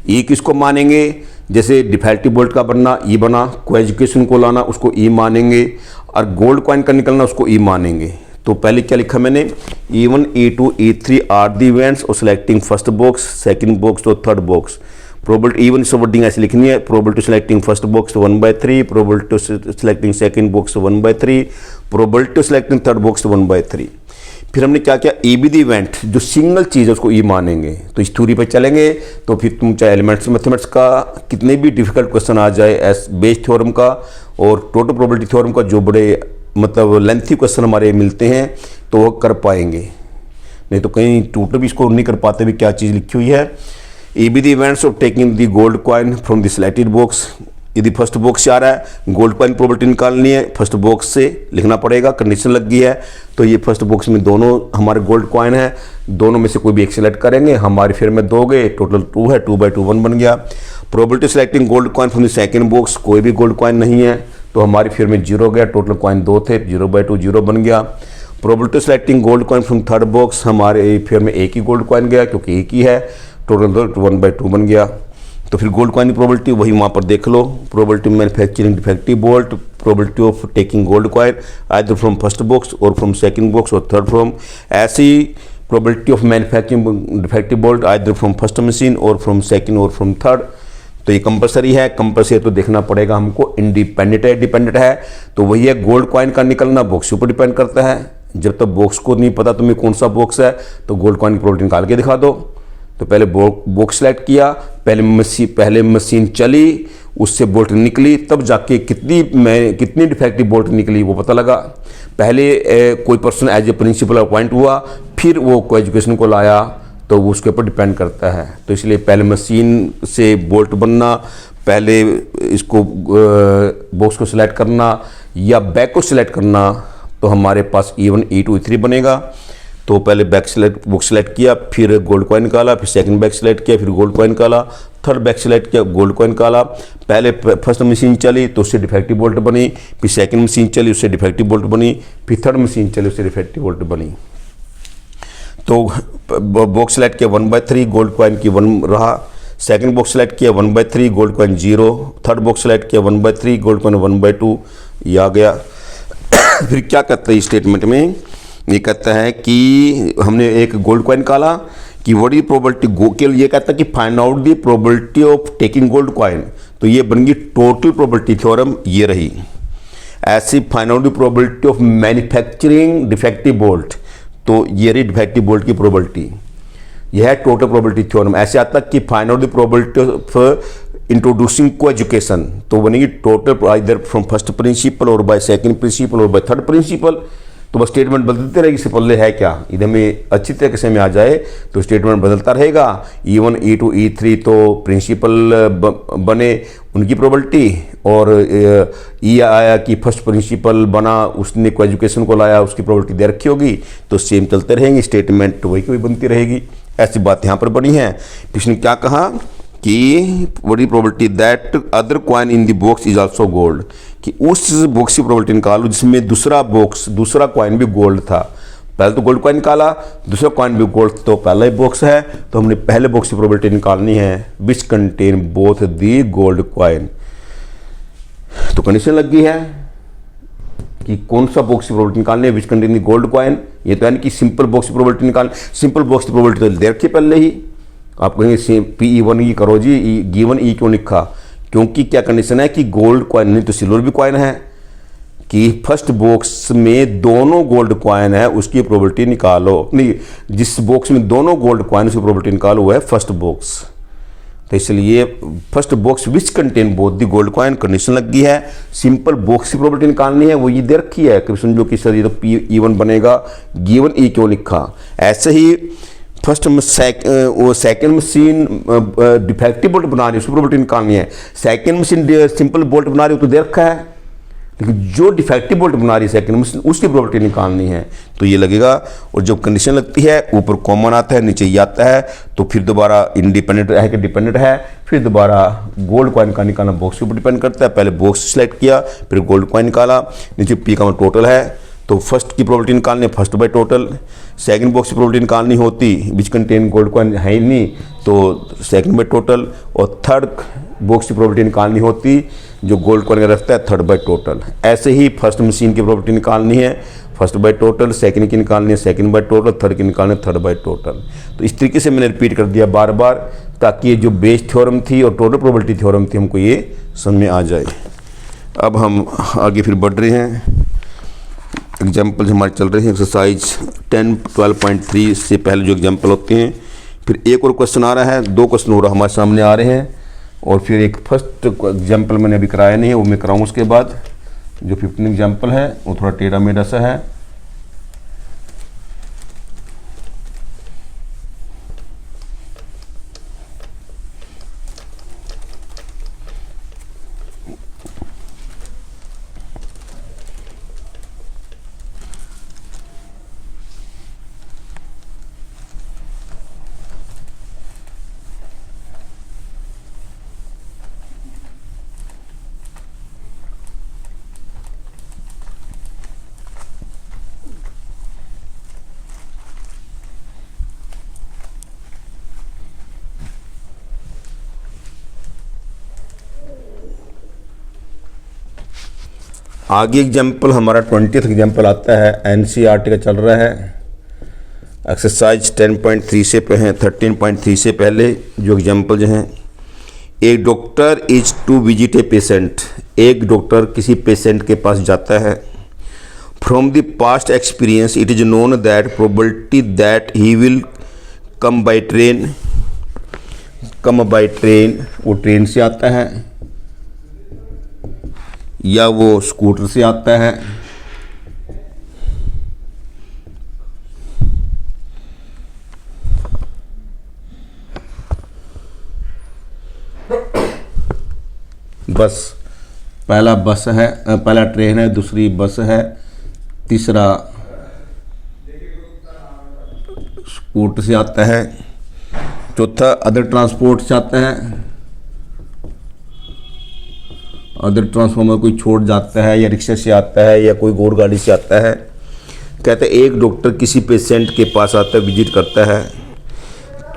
E किसको मानेंगे, जैसे डिफेक्टिव बोल्ट का बनना E बना, को एजुकेशन को लाना उसको E मानेंगे, और गोल्ड कॉइन का निकलना उसको E मानेंगे। तो पहले क्या लिखा मैंने, E1 E2 E3 are the events और selecting first box, second box और third box. Probability E1 wording ऐसे लिखनी है, probability selecting first box 1/3, probability selecting second box 1/3, probability selecting third box 1/3। फिर हमने क्या किया, ए बी द इवेंट, जो सिंगल चीज़ है उसको E मानेंगे। तो इस थ्योरी पे चलेंगे तो फिर तुम चाहे एलिमेंट्स मैथमेटिक्स का कितने भी डिफिकल्ट क्वेश्चन आ जाए, एस बेस थ्योरम का और टोटल प्रोबेबिलिटी थ्योरम का, जो बड़े मतलब लेंथी क्वेश्चन हमारे मिलते हैं तो वो कर पाएंगे। नहीं तो कहीं टोटल भी इसको नहीं कर पाते भी क्या चीज़ लिखी हुई है। ए B the events of taking the gold coin from the selected box. यदि फर्स्ट बॉक्स से आ रहा है, गोल्ड कॉइन प्रोबेबिलिटी निकालनी है, फर्स्ट बॉक्स से लिखना पड़ेगा, कंडीशन लग गई है। तो ये फर्स्ट बॉक्स में दोनों हमारे गोल्ड कॉइन है, दोनों में से कोई भी एक सिलेक्ट करेंगे, हमारी फिर में 2 गए, टोटल 2 है, 2/2 1 बन गया। Probability selecting gold coin from the second box, कोई भी गोल्ड कॉइन नहीं है तो हमारी फेयर में 0 गया, टोटल कॉइन 2 थे, 0/2 0 बन गया। Probability selecting gold coin from third box, हमारे फेयर में एक ही गोल्ड कॉइन गया क्योंकि एक ही है, टोटल 1/2 बन गया। तो फिर गोल्ड कॉइन की प्रोबेबिलिटी वही वहाँ पर देख लो, probability manufacturing defective bolt, probability of taking gold coin either from first box और फ्रॉम सेकंड बॉक्स और थर्ड फ्रॉम, ऐसे ही probability of manufacturing defective bolt either from first machine और फ्रॉम सेकंड और फ्रॉम थर्ड। तो ये compulsory है, compulsory तो देखना पड़ेगा हमको, इंडिपेंडेंट है डिपेंडेंट है तो वही है, गोल्ड कॉइन का निकलना बॉक्स के ऊपर डिपेंड करता है। जब तक बॉक्स को नहीं पता तुम्हें कौन सा बॉक्स है तो गोल्ड कॉइन की प्रोबेबिलिटी निकाल के दिखा दो। तो पहले बॉक्स सेलेक्ट किया, पहले मशीन चली, उससे बोल्ट निकली, तब जाके कितनी डिफेक्टिव बोल्ट निकली वो पता लगा। पहले कोई person as a principal appoint हुआ, फिर वो को एजुकेशन को लाया, तो वो उसके ऊपर डिपेंड करता है। तो इसलिए पहले मशीन से बोल्ट बनना, पहले इसको बॉक्स को सिलेक्ट करना या बैक को सिलेक्ट करना, तो हमारे पास E1 E2 E3 बनेगा। तो पहले बॉक्स सेलेक्ट किया, फिर गोल्ड कॉइन निकाला, फिर सेकंड बैक सेलेक्ट किया, फिर गोल्ड कॉइन निकाला, थर्ड बैक सेलेक्ट किया, गोल्ड कॉइन निकाला। पहले फर्स्ट मशीन चली तो उससे डिफेक्टिव बोल्ट बनी, फिर सेकंड मशीन चली उससे डिफेक्टिव बोल्ट बनी, फिर थर्ड मशीन चली उससे डिफेक्टिव बोल्ट बनी। तो बॉक्स सेलेक्ट किया 1/3, गोल्ड कॉइन की 1 रहा। सेकंड बॉक्स सेलेक्ट किया 1/3, gold coin 0। Third box select किया 1/3, गोल्ड कॉइन 1/2, ये आ गया। फिर क्या कहता है इस स्टेटमेंट में, ये कहता है कि हमने एक गोल्ड कॉइन निकाला कि व्हाट इज प्रोबेबिलिटी, के लिए कहता है कि find out the probability of taking gold coin. तो ये बन गई टोटल प्रोबेबिलिटी थ्योरम, ये रही। ऐसी find out the probability of manufacturing defective bolt, तो ये रही डिफेक्टिव बोल्ट की प्रोबेबिलिटी, यह है टोटल प्रोबेबिलिटी थ्योरम। ऐसे आता कि find out the probability of introducing को एजुकेशन, तो बनेगी total either from first principle और बाय सेकंड प्रिंसिपल और बाय थर्ड प्रिंसिपल। तो बस स्टेटमेंट बदलते रहेगी, इससे पहले है क्या, इधर में अच्छी तरीके से में आ जाए तो स्टेटमेंट बदलता रहेगा। E1 E2 E3 तो प्रिंसिपल बने उनकी प्रोबेबिलिटी, और ये आया कि फर्स्ट प्रिंसिपल बना उसने को एजुकेशन को लाया उसकी प्रोबेबिलिटी दे रखी होगी, तो सेम चलते रहेंगे, स्टेटमेंट वही की वही बनती रहेगी। ऐसी बात यहाँ पर बनी है। इसने क्या कहा कि बड़ी probability that other coin in the box is also gold, कि उस बॉक्स की प्रोबेबिलिटी निकालो जिसमें दूसरा कॉइन भी गोल्ड था। पहले तो गोल्ड कॉइन निकाला, दूसरा कॉइन भी गोल्ड, तो पहला ही बॉक्स है तो हमने पहले बॉक्स की प्रोबेबिलिटी निकालनी है, which contain both the gold coin. तो कंडीशन लग गई है कि कौन सा बॉक्स की प्रोबेबिलिटी निकालनी है, which contain the gold coin. ये तो यानी कि सिंपल बॉक्स की प्रोबेबिलिटी निकाल, सिंपल बॉक्स की प्रोबेबिलिटी तो दे रखी पहले ही। आप कहेंगे PE1 की करो जी, G1 E क्यों लिखा, क्योंकि क्या कंडीशन है कि गोल्ड कॉइन नहीं तो सिल्वर भी कॉइन है, कि फर्स्ट बॉक्स में दोनों गोल्ड कॉइन है उसकी प्रोबेबिलिटी निकालो, नहीं जिस बॉक्स में दोनों गोल्ड कॉइन उसकी प्रोबेबिलिटी निकालो वो है फर्स्ट बॉक्स। तो इसलिए first box which contain both the gold coin, condition लग गई है। सिंपल बॉक्स की प्रोबेबिलिटी निकालनी है, वो ये दे रखी है कि समझो कि सर ये तो E1 बनेगा, G1 E क्यों लिखा। ऐसे ही first second machine defective bolt बना रही है उसकी प्रोबेबिलिटी निकालनी है, सेकंड मशीन सिंपल बोल्ट बना रही है तो दे रखा है, लेकिन जो डिफेक्टिव बोल्ट बना रही है सेकंड मशीन उसकी प्रोबेबिलिटी निकालनी है। तो ये लगेगा, और जब कंडीशन लगती है ऊपर कॉमन आता है नीचे ये आता है, तो फिर दोबारा इंडिपेंडेंट है कि डिपेंडेंट है, फिर दोबारा गोल्ड कॉइन का निकालना बॉक्स के ऊपर डिपेंड करता है। पहले बॉक्स सेलेक्ट किया, फिर गोल्ड कॉइन निकाला, नीचे P का टोटल है तो फर्स्ट की प्रोबेबिलिटी निकालनी है first by total, second box की प्रोबेबिलिटी निकालनी होती विच कंटेन गोल्ड कॉइन है ही नहीं तो सेकंड बाय टोटल, और थर्ड बॉक्स की प्रोबेबिलिटी निकालनी होती जो गोल्ड कॉइन का रखता है थर्ड बाय टोटल। ऐसे ही फर्स्ट मशीन की प्रोबेबिलिटी निकालनी है फर्स्ट बाय टोटल, सेकंड की निकालनी है सेकंड बाय टोटल, थर्ड की निकालनी है थर्ड बाय टोटल। तो इस तरीके से मैंने रिपीट कर दिया बार बार, ताकि ये जो बेस थ्योरम थी और टोटल प्रोबेबिलिटी थ्योरम थी हमको ये समझ में आ जाए। अब हम आगे फिर बढ़ रहे हैं, एग्जाम्पल हमारे चल रहे हैं एक्सरसाइज 10-12.3 से पहले जो एग्जाम्पल होते हैं, फिर एक और क्वेश्चन आ रहा है, 2 क्वेश्चन और हमारे सामने आ रहे हैं, और फिर एक फर्स्ट एग्जाम्पल मैंने अभी कराया नहीं है वो मैं कराऊँ। उसके बाद जो 15 एग्जाम्पल है वो थोड़ा टेढ़ा मेढ़ा सा है। आगे एग्जाम्पल हमारा 20th एग्जाम्पल आता है, एनसीईआरटी का चल रहा है, एक्सरसाइज 10.3 से पे हैं, 13.3 से पहले जो एग्जाम्पल जो हैं, एक doctor is to visit a patient, एक डॉक्टर किसी पेशेंट के पास जाता है। From the past experience it is known that probability that he will come by train, वो ट्रेन से आता है या वो स्कूटर से आता है। बस, पहला बस है, पहला ट्रेन है, दूसरी बस है, तीसरा स्कूटर से आता है, चौथा अदर ट्रांसपोर्ट से आता है, अदर ट्रांसफॉर्मर कोई छोड़ जाता है या रिक्शा से आता है या कोई गौर गाड़ी से आता है। कहते हैं एक डॉक्टर किसी पेशेंट के पास आता है, विजिट करता है,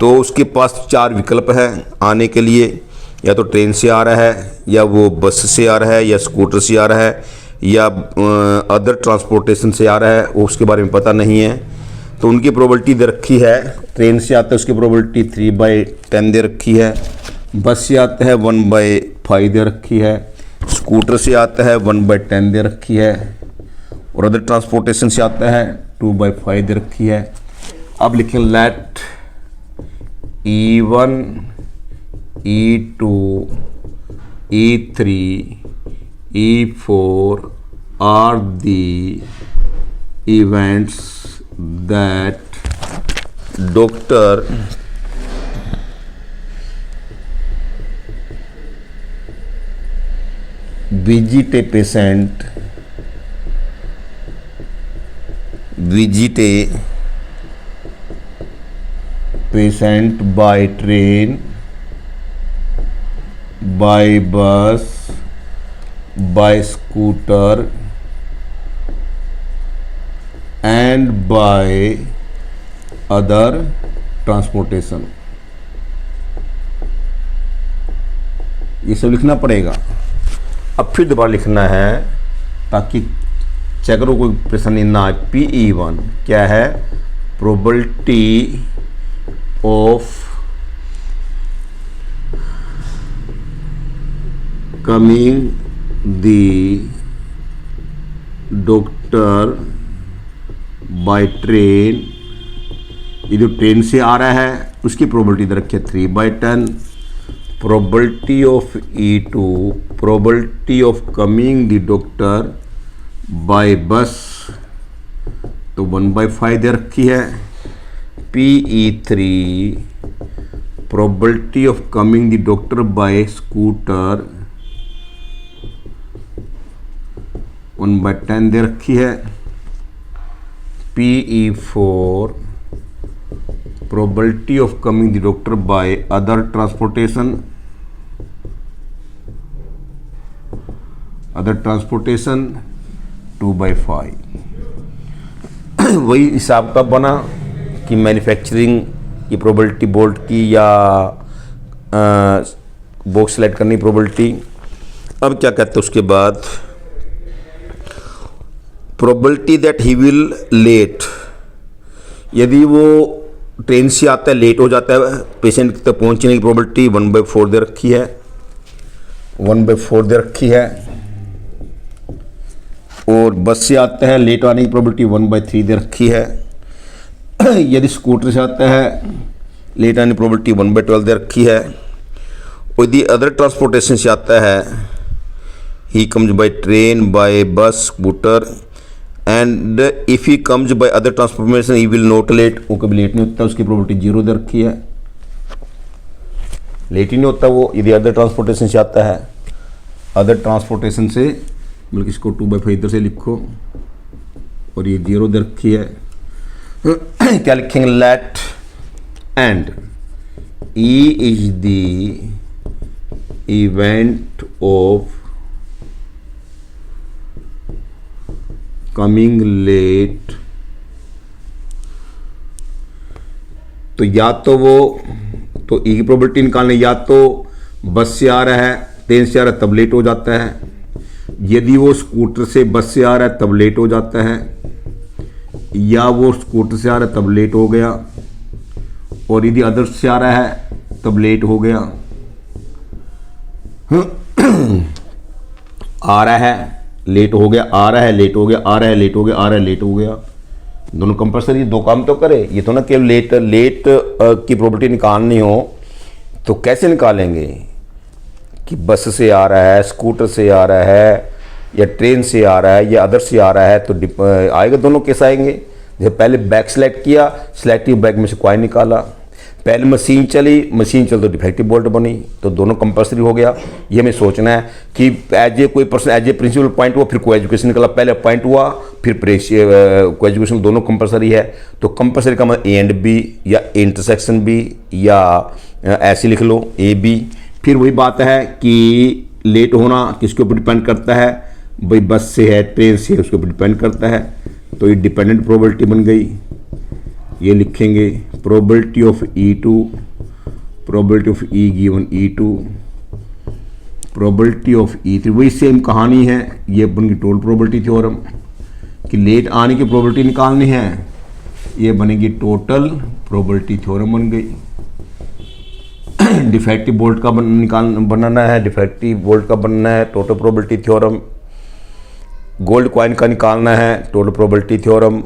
तो उसके पास 4 विकल्प है आने के लिए, या तो ट्रेन से आ रहा है, या वो बस से आ रहा है, या स्कूटर से आ रहा है, या अदर ट्रांसपोर्टेशन से आ रहा है, वो उसके बारे में पता नहीं है। तो उनकी प्रोबेबिलिटी दे रखी है, ट्रेन से आता है उसकी प्रोबेबिलिटी 3/10 दे रखी है, बस से आता है 1/5 दे रखी है, स्कूटर से आता है 1/10 दे रखी है, और अदर ट्रांसपोर्टेशन से आता है 2/5 दे रखी है। अब लिखें late E1, E2, E3, E4 are the events that doctor visit a patient by train, by bus, by scooter and by other transportation। ये सब लिखना पड़ेगा। अब फिर दोबारा लिखना है ताकि चेक करो कोई परेशानी ना आए। PE1 क्या है? Probability of coming the doctor by train, ये जो ट्रेन से आ रहा है उसकी प्रोबेबिलिटी इधर रखिए 3/10। Probability of E2, probability of coming the doctor by bus, तो 1/5 दे रखी है। PE3, probability of coming the doctor by scooter, 1/10 दे रखी है। PE4, probability of coming the doctor by other transportation, 2/5। वही हिसाब का बना कि मैन्युफैक्चरिंग की प्रोबेबिलिटी बोल्ट की या बॉक्स सेलेक्ट करनी प्रोबेबिलिटी। अब क्या कहते हैं उसके बाद, probability that he will let, यदि वो ट्रेन से आता है लेट हो जाता है पेशेंट तक पहुंचने की प्रोबेबिलिटी 1/4 दे रखी है, 1/4 दे रखी है। और बस से आता है लेट आने की प्रोबेबिलिटी 1/3 दे रखी है। यदि स्कूटर से आता है लेट आने की प्रोबेबिलिटी 1/12 दे रखी है। और यदि अदर ट्रांसपोर्टेशन से आता है, he comes by train, by bus, scooter, and if he comes by other transportation he will not late, वो कभी लेट नहीं होता, उसकी प्रोबेबिलिटी 0 दे रखी है, लेट ही नहीं होता वो यदि अदर ट्रांसपोर्टेशन से आता है। अदर ट्रांसपोर्टेशन से बल्कि इसको 2/5 इधर से लिखो और ये 0 दे रखी है। क्या लिखेंगे? Let and E is the event of coming late, तो या तो वो तो E की प्रोबेबिलिटी निकालने, या तो बस से आ रहा है, ट्रेन से आ रहा है तब लेट हो जाता है। यदि वो स्कूटर से बस से आ रहा है तब लेट हो जाता है, या वो स्कूटर से आ रहा है तब लेट हो गया, और यदि अदर से आ रहा है तब लेट हो गया। आ रहा है लेट हो गया, आ रहा है लेट हो गया, आ रहा है लेट हो गया, आ रहा है लेट हो गया, दोनों कंपल्सरी, दो काम तो करे। ये तो ना केवल लेट की प्रॉपर्टी निकालनी हो तो कैसे निकालेंगे कि बस से आ रहा है, स्कूटर से आ रहा है, या ट्रेन से आ रहा है, या अदर से आ रहा है, तो आएगा, दोनों केस आएंगे। जैसे पहले बैग सेलेक्ट किया, सेलेक्टिव बैग में से कॉइन निकाला, पहले मशीन चल तो डिफेक्टिव बोल्ट बनी, तो दोनों कंपल्सरी हो गया। ये हमें सोचना है कि एज ए कोई person as a principal point हुआ, फिर को एजुकेशन निकला, पहले पॉइंट हुआ फिर को एजुकेशन, दोनों कंपल्सरी है। तो कंपल्सरी का मतलब ए एंड बी, या इंटरसेक्शन बी, या ऐसे लिख लो ए बी। फिर वही बात है कि लेट होना किसके ऊपर डिपेंड करता है, भाई बस से है, ट्रेन से है, उसके ऊपर डिपेंड करता है। तो ये डिपेंडेंट प्रोबेबिलिटी बन गई। ये लिखेंगे probability of E2, probability of E given E2, probability of E3। वही सेम कहानी है, ये बन गई टोटल प्रोबेबिलिटी थ्योरम कि लेट आने की प्रोबेबिलिटी निकालनी है, ये बनेगी टोटल प्रोबेबिलिटी थ्योरम बन गई। डिफेक्टिव बोल्ट का बनाना है, डिफेक्टिव बोल्ट का बनना है total probability theorem. Gold coin का निकालना है टोटल प्रोबेबिलिटी थ्योरम।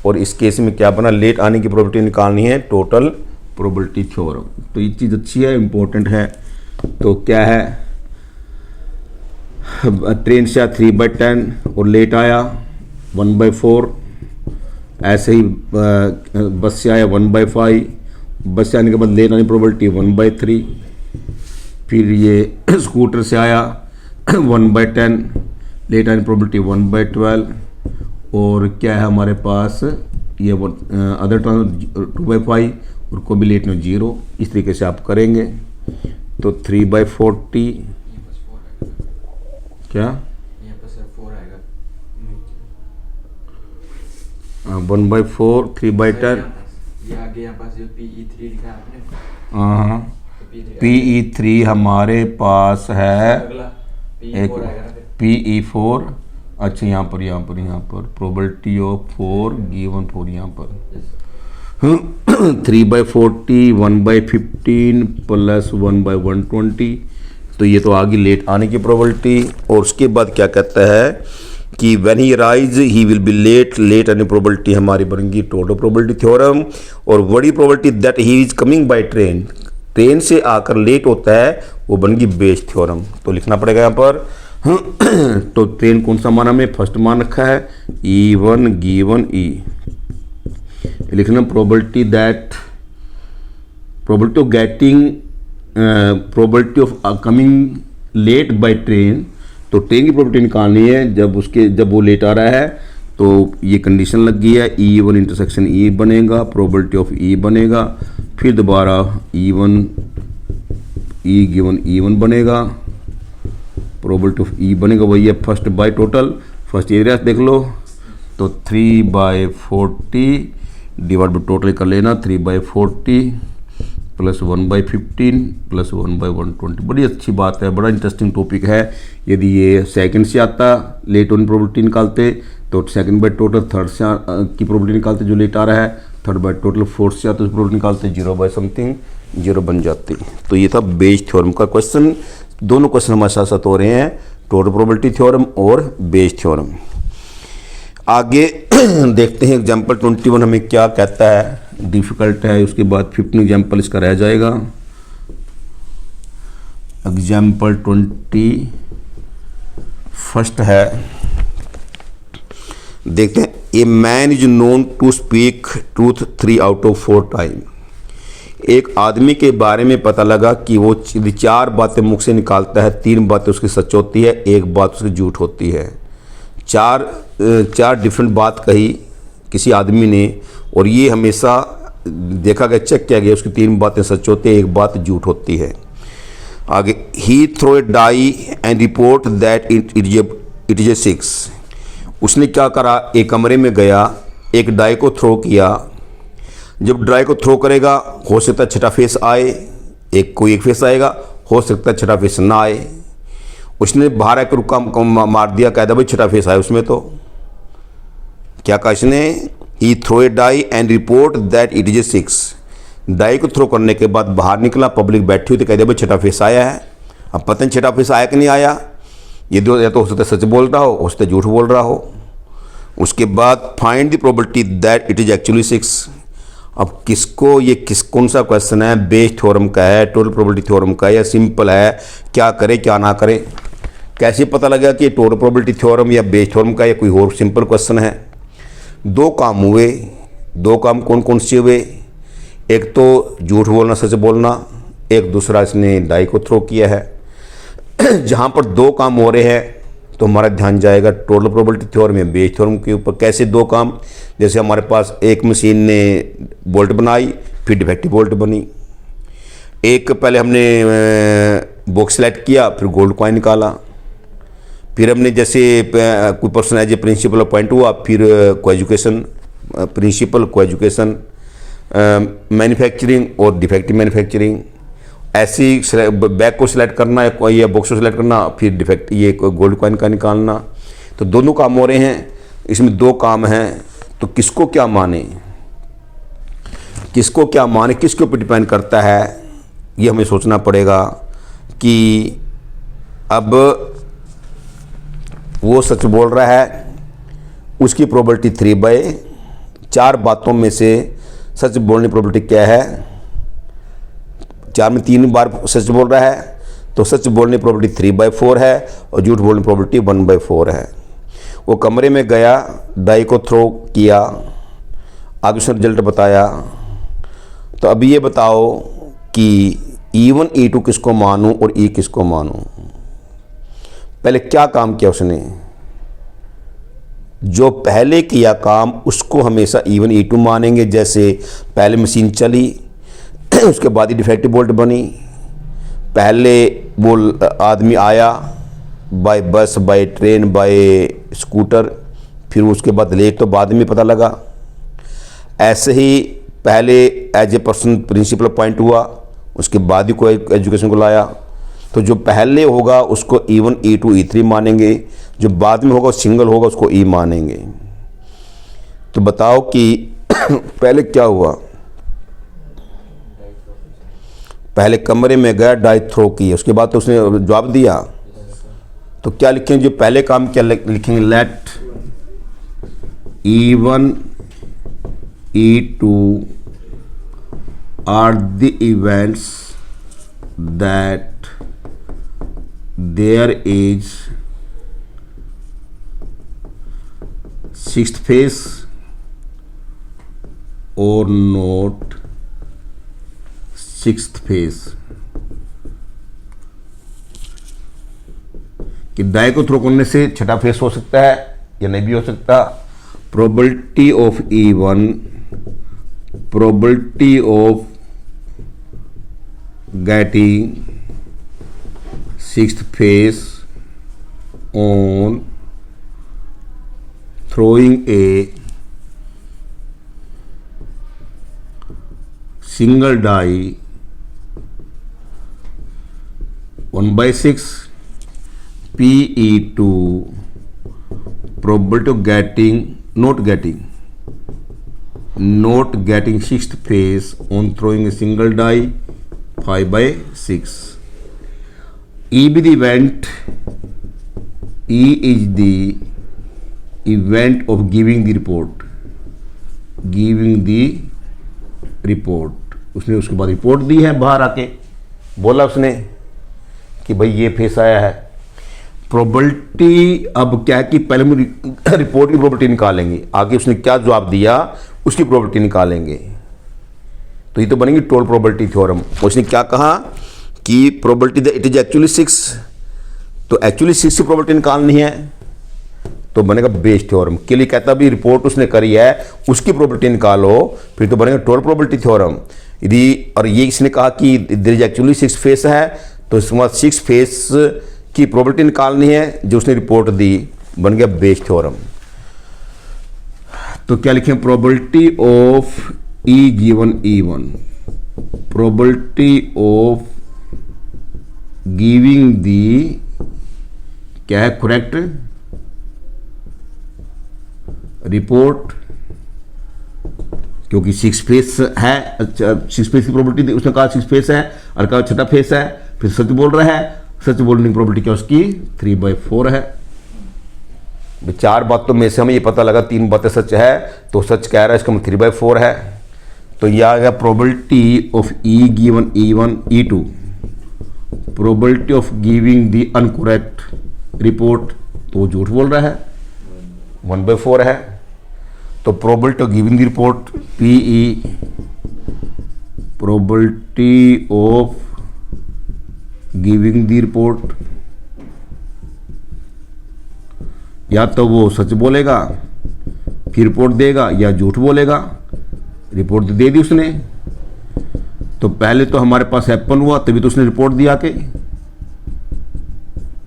और इस केस में क्या बना, लेट आने की प्रोबेबिलिटी निकालनी है टोटल प्रोबेबिलिटी थ्योरम। तो ये चीज़ अच्छी है, इंपॉर्टेंट है। तो क्या है, ट्रेन से आया 3/10 और लेट आया 1/4, ऐसे ही बस से आया 1/5, बस से आने के बाद लेट आने की प्रोबेबिलिटी 1/3, फिर ये स्कूटर से आया 1/10, लेट आने की प्रोबेबिलिटी 1/12, और क्या है हमारे पास ये अदर 2/5, और को भी लेट में 0। इस तरीके से आप करेंगे तो 3/40 क्या 1/4, 3/10, हाँ PE3 हमारे पास है एक PE4। अच्छा यहाँ पर प्रोबेबिलिटी ऑफ 4 गिवन 4 यहाँ पर 3/40, 1/15 प्लस 1/120। तो ये तो आ गई लेट आने की प्रोबेबिलिटी। और उसके बाद क्या कहता है कि when he rise he will be late आने प्रोबेबिलिटी हमारी बनेगी टोटल प्रोबेबिलिटी थ्योरम। और बड़ी probability that he is coming by train से आकर लेट होता है, वो बनेगी बेस थ्योरम। तो लिखना पड़ेगा यहाँ पर। तो ट्रेन कौन सा मान हमें फर्स्ट मान रखा है E1 गिवन E। लिखना probability of getting, probability of coming late by train. तो ट्रेन की प्रोबेबिलिटी निकालनी है जब वो लेट आ रहा है, तो ये कंडीशन लग गई है E1 इंटरसेक्शन E बनेगा, प्रोबेबिलिटी ऑफ E बनेगा, फिर दोबारा E1 E गिवन E1 बनेगा, प्रोबेबिलिटी ऑफ E बनेगा, वही है first by total. First area देख लो तो 3/40 डिवाइड बाई टोटल कर लेना, 3/40 प्लस 1/15 प्लस 1/120। बड़ी अच्छी बात है, बड़ा इंटरेस्टिंग टॉपिक है। यदि ये सेकंड से आता लेट होने प्रोबेबिलिटी निकालते तो सेकंड बाय टोटल, थर्ड से की प्रोबेबिलिटी निकालते जो लेट आ रहा है, थर्ड बाय टोटल फोर्थ से आता तो प्रोबेबिलिटी निकालते 0/समथिंग 0 बन जाती। तो ये था बेस थ्योरम का क्वेश्चन। दोनों क्वेश्चन हमारे साथ साथ हो रहे हैं, टोटल प्रोबेबिलिटी थ्योरम और बेस थ्योरम। आगे देखते हैं एग्जाम्पल 21 हमें क्या कहता है। डिफिकल्ट है, उसके बाद 15 एग्जाम्पल इसका रह जाएगा। एग्जाम्पल 21 है, देखते हैं। A man is known to speak truth 3 out of 4 time. एक आदमी के बारे में पता लगा कि वो 4 बातें मुख से निकालता है, 3 बातें उसकी सच होती है, 1 बात उसकी झूठ होती है। चार डिफरेंट बात कही किसी आदमी ने, और ये हमेशा देखा गया, चेक किया गया, उसकी 3 बातें सच होती है, 1 बात झूठ होती है। आगे he throw a die and report that it is a 6। उसने क्या करा, एक कमरे में गया, एक डाई को थ्रो किया। जब डाई को थ्रो करेगा हो सकता है छठा फेस आए, कोई एक फेस आएगा, हो सकता है छठा फेस ना आए। उसने बाहर आकर रुका मार दिया, कहता भाई छठा फेस आया उसमें। तो क्या कहा इसने, he throw a die and report that it is a 6। Die को थ्रो करने के बाद बाहर निकला, पब्लिक बैठी हुई, तो कहते भाई छठा फेस आया है। अब पता नहीं छठा फेस आया कि नहीं आया, ये दो या तो हो सकता है सच बोल रहा हो सकता है झूठ बोल रहा हो। उसके बाद find the probability that it is actually 6। अब किसको, ये कौन सा क्वेश्चन है, बेस थ्योरम का है, टोटल प्रोबेबिलिटी थ्योरम का है, या सिंपल है, क्या करे क्या ना करे। कैसे पता लगा कि ये टोटल प्रोबेबिलिटी थ्योरम या बेस थ्योरम का या कोई और सिंपल क्वेश्चन है। दो काम हुए, दो काम कौन कौन से हुए, एक तो झूठ बोलना सच बोलना, एक दूसरा इसने डाई को थ्रो किया है। जहाँ पर दो काम हो रहे हैं तो हमारा ध्यान जाएगा टोटल प्रोबेबिलिटी थ्योरम या बेस थ्योरम के ऊपर। कैसे दो काम, जैसे हमारे पास एक मशीन ने बोल्ट बनाई, फिर डिफेक्टिव बोल्ट बनी। एक पहले हमने बॉक्स सेलेक्ट किया, फिर गोल्ड कॉइन निकाला। फिर हमने जैसे कोई person as a principal appoint हुआ, फिर कोएजुकेशन प्रिंसिपल, कोएजुकेशन मैन्युफैक्चरिंग और डिफेक्टिव मैन्युफैक्चरिंग। ऐसी बैग को सिलेक्ट करना या बॉक्स को सिलेक्ट करना, फिर डिफेक्ट ये गोल्ड कॉइन का निकालना। तो दोनों काम हो रहे हैं, इसमें दो काम हैं। तो किसको क्या माने, किसको क्या माने, किसके ऊपर डिपेंड करता है, ये हमें सोचना पड़ेगा। कि अब वो सच बोल रहा है, उसकी प्रोबेबिलिटी 3/4 बातों में से सच बोलने की प्रोबेबिलिटी क्या है, 4 में 3 बार सच बोल रहा है, तो सच बोलने की प्रोबेबिलिटी 3/4 है और झूठ बोलने की प्रोबेबिलिटी 1/4 है। वो कमरे में गया, डाई को थ्रो किया, आगे उसने रिजल्ट बताया। तो अभी ये बताओ कि E1 E2 किसको मानूं और E किसको मानूं। पहले क्या काम किया उसने, जो पहले किया काम उसको हमेशा E1 E2 मानेंगे। जैसे पहले मशीन चली, उसके बाद ही डिफेक्टिव बोल्ट बनी। पहले वो आदमी आया बाय बस, बाय ट्रेन, बाय स्कूटर, फिर उसके बाद लेट तो बाद में पता लगा। ऐसे ही पहले as a person principal appoint हुआ, उसके बाद ही कोई एजुकेशन को लाया। तो जो पहले होगा उसको E1 E2 E3 मानेंगे, जो बाद में होगा सिंगल होगा उसको E मानेंगे। तो बताओ कि पहले क्या हुआ, पहले कमरे में गया, डाई थ्रो की, उसके बाद तो उसने जवाब दिया। तो क्या लिखेंगे, जो पहले काम क्या लिखेंगे, let E1 E2 are the events that there is 6th phase or not 6th phase। कि डाई को थ्रो करने से छठा फेस हो सकता है या नहीं भी हो सकता। Probability of E1, probability of getting 6th phase on throwing a single die 1/6 PE2 probability of not getting 6th phase on throwing a single die 5/6। E be the event, E is the event of giving the report। उसने उसके बाद report दी है, बाहर आके बोला उसने कि भाई ये फेस आया है। प्रोबेबिलिटी अब क्या है कि पहले हम रिपोर्ट की प्रोबेबिलिटी निकालेंगे, आगे उसने क्या जवाब दिया उसकी प्रोबेबिलिटी निकालेंगे। तो ये तो बनेगी टोटल प्रोबेबिलिटी थ्योरम। उसने क्या कहा कि प्रोबेबिलिटी इट इज एक्चुअली 6, तो एक्चुअली 6 की प्रोबेबिलिटी निकालनी है तो बनेगा बेस थ्योरम। के लिए कहता भी रिपोर्ट उसने करी है उसकी प्रोबेबिलिटी निकालो, फिर तो बनेगा टोटल प्रोबेबिलिटी थ्योरम। यदि और ये इसने कहा कि देयर इज एक्चुअली 6 फेस है, तो इसके बाद 6 फेस की प्रोबेबिलिटी निकालनी है जो उसने रिपोर्ट दी, बन गया बेस थ्योरम। तो क्या लिखें, probability of E given E1, probability of giving the क्या है करेक्ट रिपोर्ट, क्योंकि 6 फेस है, 6 फेस की प्रोबेबिलिटी उसने कहा 6 फेस है और कहा छठा फेस है, फिर सच बोल रहा है, सच बोलने की प्रोबेबिलिटी क्या उसकी 3/4 है। 4 बातों में से हमें ये पता लगा 3 बातें सच है, तो सच कह रहा है, इसका मतलब 3/4 है। तो यह आ गया probability of E given E1 E2, probability of giving the incorrect report, तो वो झूठ बोल रहा है, 1/4 है। तो probability of giving the report PE, probability of giving the report, या तो वो सच बोलेगा फिर रिपोर्ट देगा या झूठ बोलेगा। रिपोर्ट दे दी उसने, तो पहले तो हमारे पास हैपन हुआ तभी तो उसने रिपोर्ट दिया के,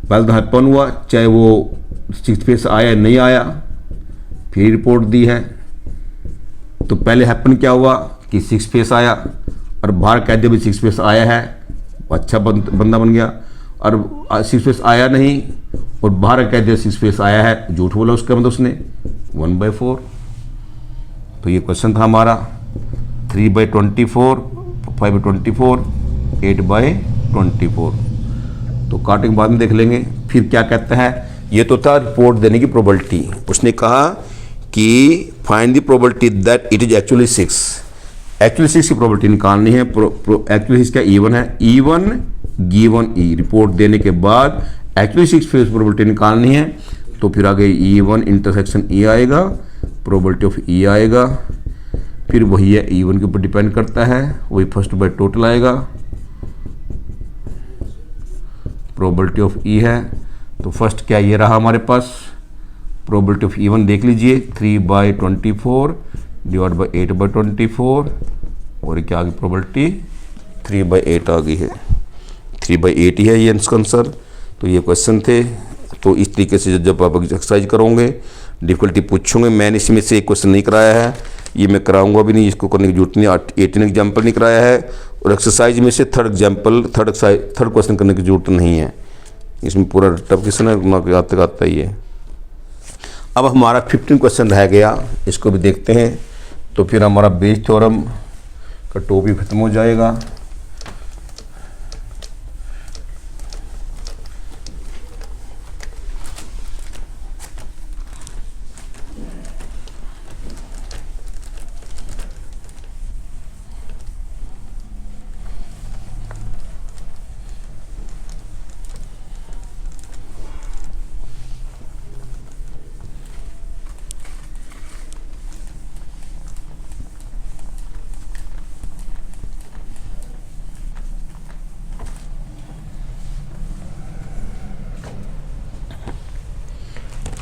पहले तो हैपन हुआ, चाहे वो 6 फेस आया नहीं आया, फिर रिपोर्ट दी है। तो पहले हैपन क्या हुआ कि 6 फेस आया और बाहर कह दिया भी 6 फेस आया है, अच्छा बंदा बन गया। और 6 फेस आया नहीं और बाहर कह दिया 6 फेस आया है, झूठ बोला, उसका मतलब उसने 1/4। तो ये क्वेश्चन था हमारा 3/24, 5/24, 8/24। तो काटेंगे बाद में देख लेंगे। फिर क्या कहता है, ये तो था रिपोर्ट देने की प्रोबेबिलिटी। उसने कहा कि find the probability that it is actually 6, actually 6 की प्रोबेबिलिटी निकालनी है। एक्चुअली 6 क्या E1 है, E1 गिवन E, रिपोर्ट देने के बाद एक्चुअली 6 फेस प्रोबेबिलिटी निकालनी है। तो फिर आगे E1 इंटरसेक्शन E आएगा, प्रोबेबिलिटी ऑफ E आएगा, फिर वही है E1 के ऊपर डिपेंड करता है, वही फर्स्ट बाय टोटल आएगा, प्रोबेबिलिटी ऑफ E है। तो फर्स्ट क्या ये रहा हमारे पास, प्रोबेबिलिटी ऑफ E1 देख लीजिए 3/24 डिवाइड बाई 8/24, और क्या आ गई प्रोबेबिलिटी 3/8 आ गई है, 3/8 ही है ये इसका आंसर। तो ये क्वेश्चन थे। तो इस तरीके से जब आप एक्सरसाइज करोगे, डिफिकल्टी पूछोगे, मैंने इसमें से एक क्वेश्चन नहीं कराया है, ये मैं कराऊंगा भी नहीं, इसको करने की जरूरत नहीं। 18 एग्जाम्पल नहीं कराया है, और एक्सरसाइज में से थर्ड क्वेश्चन करने की जरूरत नहीं है। इसमें पूरा टफ क्वेश्चन है, आता ही है। अब हमारा 15 क्वेश्चन रह गया, इसको भी देखते हैं। तो फिर हमारा बेस थ्योरम का टॉपिक खत्म हो जाएगा।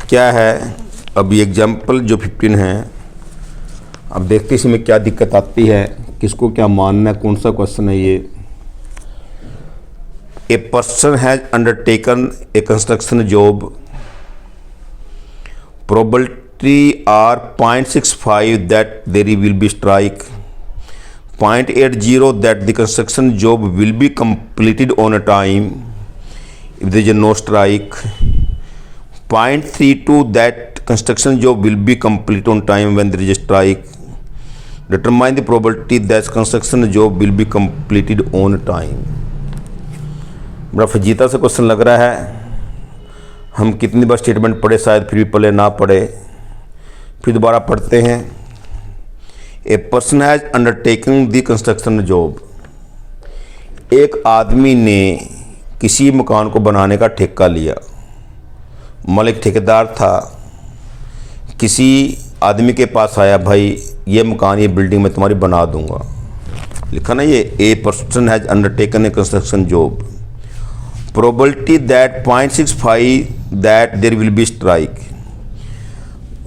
क्या है अब ये एग्जाम्पल जो 15 है, अब देखते हैं इसमें क्या दिक्कत आती है, किसको क्या मानना है, कौन सा क्वेश्चन है ये। A person has undertaken a construction job, probability are 0.65 that there will be strike, 0.80 that the construction job will be completed on a time if there is no strike, 0.32 that construction job will be complete on time when there is a strike. Determine the probability that construction job will be completed on time. बड़ा fajita से question लग रहा है। हम कितनी बार statement पढ़े, शायद फिर भी पढ़े ना पढ़े, फिर दोबारा पढ़ते हैं। ए person has undertaken the construction job, एक आदमी ने किसी मकान को बनाने का ठेका लिया। मालिक ठेकेदार था, किसी आदमी के पास आया, भाई ये मकान, ये बिल्डिंग मैं तुम्हारी बना दूंगा। लिखा ना ये, a person has undertaken a construction job, probability that 0.65 that there will be strike.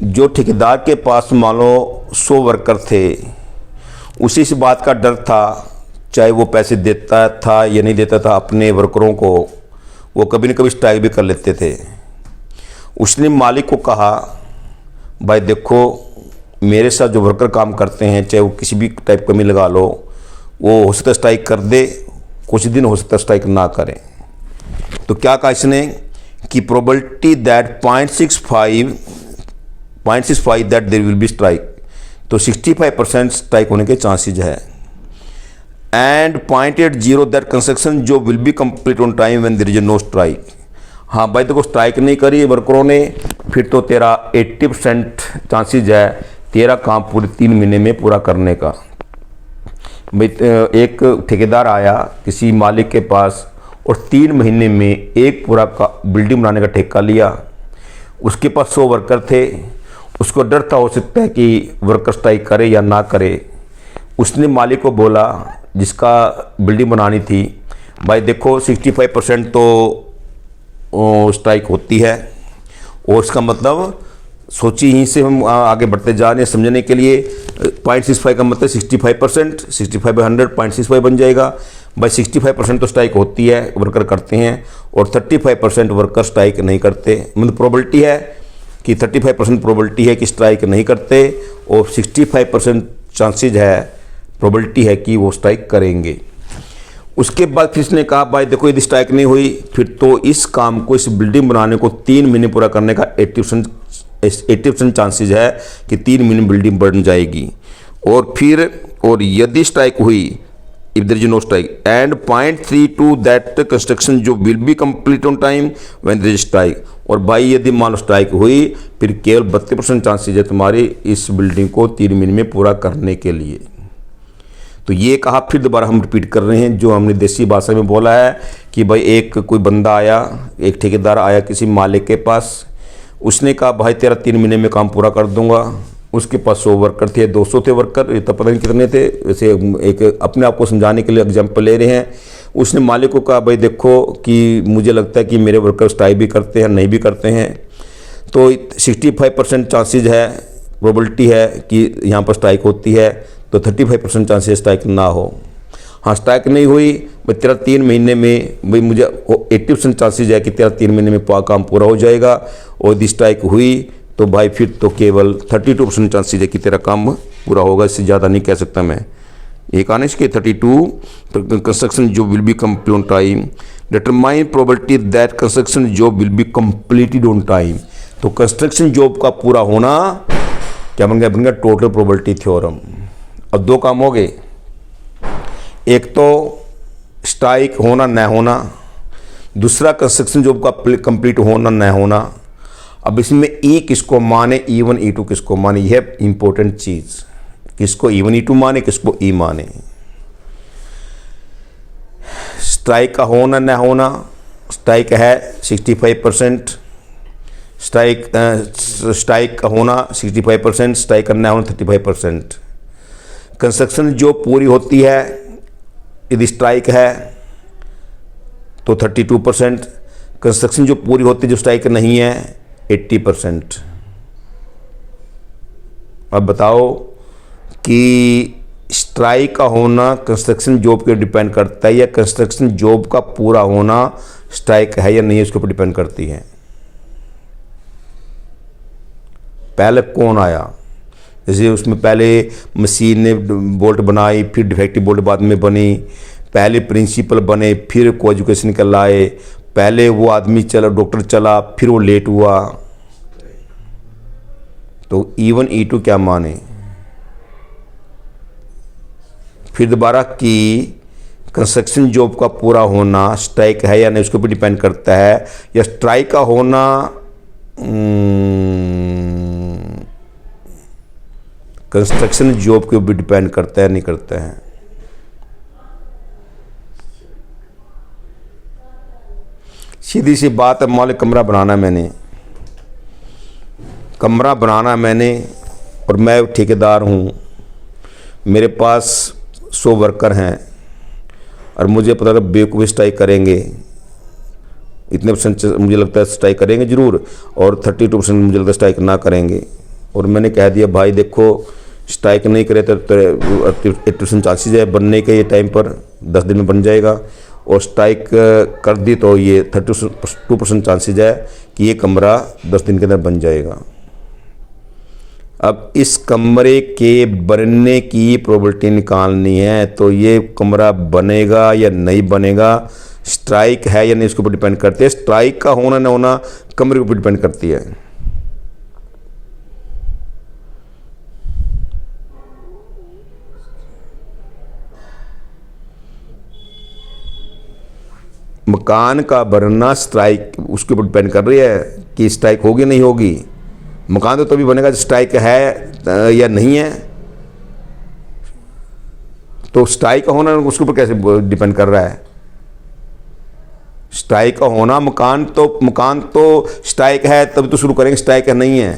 जो ठेकेदार के पास मान लो 100 वर्कर थे, उसी से बात का डर था, चाहे वो पैसे देता था या नहीं देता था अपने वर्करों को, वो कभी न कभी स्ट्राइक भी कर लेते थे। उसने मालिक को कहा, भाई देखो मेरे साथ जो वर्कर काम करते हैं, चाहे वो किसी भी टाइप कमी लगा लो, वो हो सकता स्ट्राइक कर दे, कुछ दिन हो सकता स्ट्राइक ना करें। तो क्या कहा इसने कि probability that 0.65 that there will be strike, तो 65% स्ट्राइक होने के चांसेज है। एंड 0.80 दैट कंस्ट्रक्शन जो will be complete on time when there is no strike. हाँ भाई देखो स्ट्राइक नहीं करी वर्करों ने, फिर तो तेरा 80% चांसेज है तेरा काम पूरे 3 महीने में पूरा करने का। भाई एक ठेकेदार आया किसी मालिक के पास और 3 महीने में एक पूरा बिल्डिंग बनाने का ठेका लिया। उसके पास 100 वर्कर थे, उसको डर था हो सकता है कि वर्कर स्ट्राइक करे या ना करे। उसने मालिक को बोला जिसका बिल्डिंग बनानी थी, भाई देखो 65% तो स्ट्राइक होती है, और इसका मतलब सोचिए यहीं से हम आगे बढ़ते जा रहे हैं समझने के लिए। 0.65 का मतलब 65%, 65/100 0.65 बन जाएगा। भाई 65% तो स्ट्राइक होती है, वर्कर करते हैं, और 35% वर्कर स्ट्राइक नहीं करते। मतलब प्रोबेबिलिटी है कि 35% प्रोबेबिलिटी है कि स्ट्राइक नहीं करते, और 65% चांसेज है, प्रोबेबिलिटी है कि वो स्ट्राइक करेंगे। उसके बाद फिर इसने कहा भाई देखो यदि स्ट्राइक नहीं हुई फिर तो इस काम को, इस बिल्डिंग बनाने को 3 महीने पूरा करने का 80% चांसेज है कि 3 महीने बिल्डिंग बन जाएगी। और यदि स्ट्राइक हुई, if there is no strike, and 0.32 that construction जो will be complete on time when there is strike. और भाई यदि मान लो स्ट्राइक हुई फिर केवल 32% चांसेज है तुम्हारी इस बिल्डिंग को 3 महीने में पूरा करने के लिए। तो ये कहा, फिर दोबारा हम रिपीट कर रहे हैं जो हमने देसी भाषा में बोला है कि भाई एक कोई बंदा आया, एक ठेकेदार आया किसी मालिक के पास, उसने कहा भाई तेरा 3 महीने में काम पूरा कर दूंगा। उसके पास 100 वर्कर थे, 200 थे वर्कर, ये तो पता नहीं कितने थे, वैसे एक अपने आप को समझाने के लिए एग्जाम्पल ले रहे हैं। उसने मालिक को कहा भाई देखो कि मुझे लगता है कि मेरे वर्कर स्ट्राइक भी करते हैं नहीं भी करते हैं, तो 65% चांसेज है, प्रोबेबिलिटी है कि यहाँ पर स्ट्राइक होती है, तो 35% चांसेस स्ट्राइक ना हो। हाँ स्ट्राइक नहीं हुई भाई तेरा 3 महीने में, भाई मुझे 80% चांसेज है कि तेरा 3 महीने में काम पूरा हो जाएगा। और यदि स्ट्राइक हुई तो भाई फिर तो केवल 32% चांसेज है कि तेरा काम पूरा होगा, इससे ज़्यादा नहीं कह सकता मैं। एक आने इसके 32 construction job will be complete on time, determine probability that construction job will be completed on time. तो कंस्ट्रक्शन जॉब का पूरा होना क्या बन गया टोटल प्रोबेबिलिटी थ्योरम। अब 2 काम हो गए, एक तो स्ट्राइक होना न होना, दूसरा कंस्ट्रक्शन जॉब का कंप्लीट होना न होना। अब इसमें ई किसको माने, E1 E2 किसको माने, यह इंपॉर्टेंट चीज, किसको E1 E2 माने किसको ई माने। स्ट्राइक का होना न होना, स्ट्राइक है 65%, स्ट्राइक का होना 65%, स्ट्राइक का न होना 35%। कंस्ट्रक्शन जो पूरी होती है यदि स्ट्राइक है तो 32%, कंस्ट्रक्शन जो पूरी होती है जो स्ट्राइक नहीं है 80%। अब बताओ कि स्ट्राइक का होना कंस्ट्रक्शन जॉब पे डिपेंड करता है या कंस्ट्रक्शन जॉब का पूरा होना स्ट्राइक है या नहीं उसके ऊपर डिपेंड करती है। पहले कौन आया, जैसे उसमें पहले मशीन ने बोल्ट बनाई, फिर डिफेक्टिव बोल्ट बाद में बनी, पहले प्रिंसिपल बने, फिर को एजुकेशन के लाए, पहले वो आदमी चला डॉक्टर चला, फिर वो लेट हुआ। तो E1 E2 क्या माने। फिर दोबारा कि कंस्ट्रक्शन जॉब का पूरा होना स्ट्राइक है या नहीं उसके ऊपर डिपेंड करता है, या स्ट्राइक का होना कंस्ट्रक्शन जॉब के ऊपर डिपेंड करता है नहीं करता है। सीधी सी बात है, मान लो कमरा बनाना मैंने और मैं ठेकेदार हूँ, मेरे पास 100 वर्कर हैं और मुझे पता है बेवकूफ़ी स्ट्राइक करेंगे, इतने % मुझे लगता है स्ट्राइक करेंगे ज़रूर, और 32% मुझे लगता है स्ट्राइक ना करेंगे। और मैंने कह दिया भाई देखो स्ट्राइक नहीं करे तो 80% चांसेज है बनने के, ये टाइम पर 10 दिन में बन जाएगा, और स्ट्राइक कर दी तो ये 32% चांसेज है कि ये कमरा 10 दिन के अंदर बन जाएगा। अब इस कमरे के बनने की प्रोबेबिलिटी निकालनी है, तो ये कमरा बनेगा या नहीं बनेगा स्ट्राइक है या नहीं उसके ऊपर डिपेंड करती है। स्ट्राइक का होना ना होना कमरे के ऊपर डिपेंड करती है। मकान का बनना स्ट्राइक उसके ऊपर डिपेंड कर रही है कि स्ट्राइक होगी नहीं होगी। मकान तो तभी बनेगा स्ट्राइक है या नहीं है। तो स्ट्राइक का होना उसके ऊपर कैसे डिपेंड कर रहा है। स्ट्राइक का होना मकान तो स्ट्राइक है तभी तो शुरू करेंगे, स्ट्राइक है नहीं है।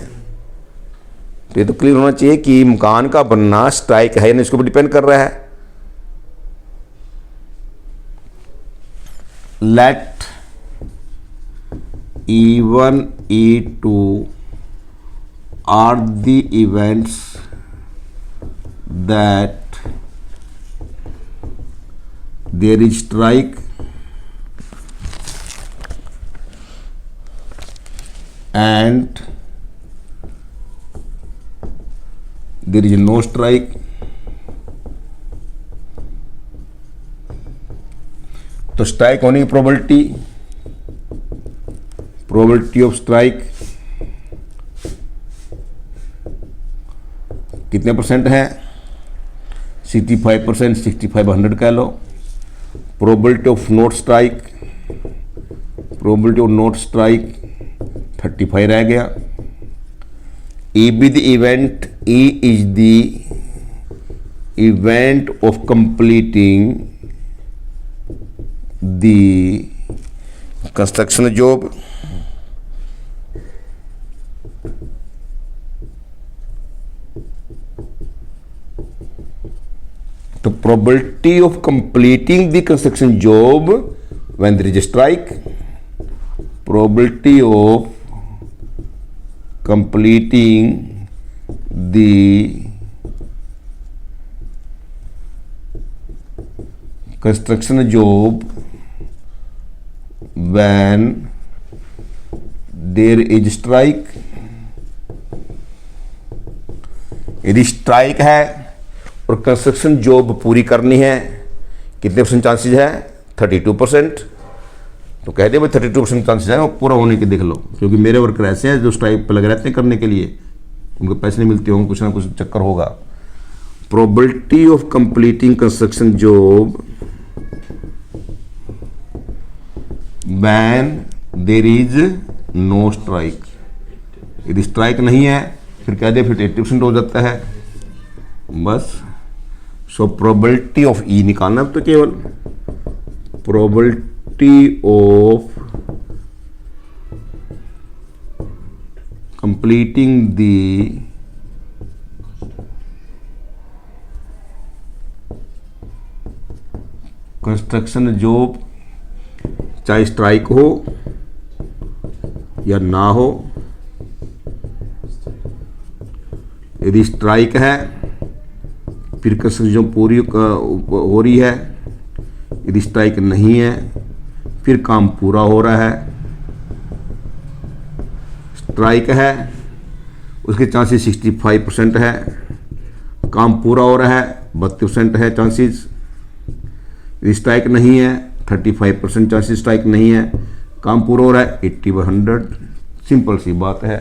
तो ये तो क्लियर होना चाहिए कि मकान का बनना स्ट्राइक है या नहीं उसके ऊपर डिपेंड कर रहा है। Let E1 E2 are the events that there is strike and there is no strike। तो स्ट्राइक होने की प्रोबेबिलिटी ऑफ स्ट्राइक कितने परसेंट है? 65%, 65 100 कह लो। प्रोबेबिलिटी ऑफ नॉट स्ट्राइक 35 रह गया। E be the event, E is the event of completing the construction job। तो probability of completing the construction job when there is a strike, probability of completing the construction job when there is strike। यदि strike है और construction job पूरी करनी है, कितने percent chances है? 32%। तो कह दे भाई 32% चांसेस है, वो पूरा होने के देख लो। क्योंकि मेरे वर्कर ऐसे हैं जो स्ट्राइक पर लगे रहते हैं करने के लिए, उनको पैसे नहीं मिलते होंगे, कुछ ना कुछ चक्कर होगा। Probability of completing construction job when there is no strike. यदि स्ट्राइक नहीं है फिर कह दे फिर 80% हो जाता है बस। सो प्रोबेबिलिटी ऑफ ई निकालना तो केवल probability of completing the construction job, चाहे स्ट्राइक हो या ना हो। यदि स्ट्राइक है फिर कंस्ट्रक्शन जॉब पूरी हो रही है, यदि स्ट्राइक नहीं है फिर काम पूरा हो रहा है। स्ट्राइक है उसके चांसेस 65% है, काम पूरा हो रहा है 32% है चांसेस। यदि स्ट्राइक नहीं है 35% चांसेस स्ट्राइक नहीं है, काम पूरा हो रहा है 80/100। सिंपल सी बात है।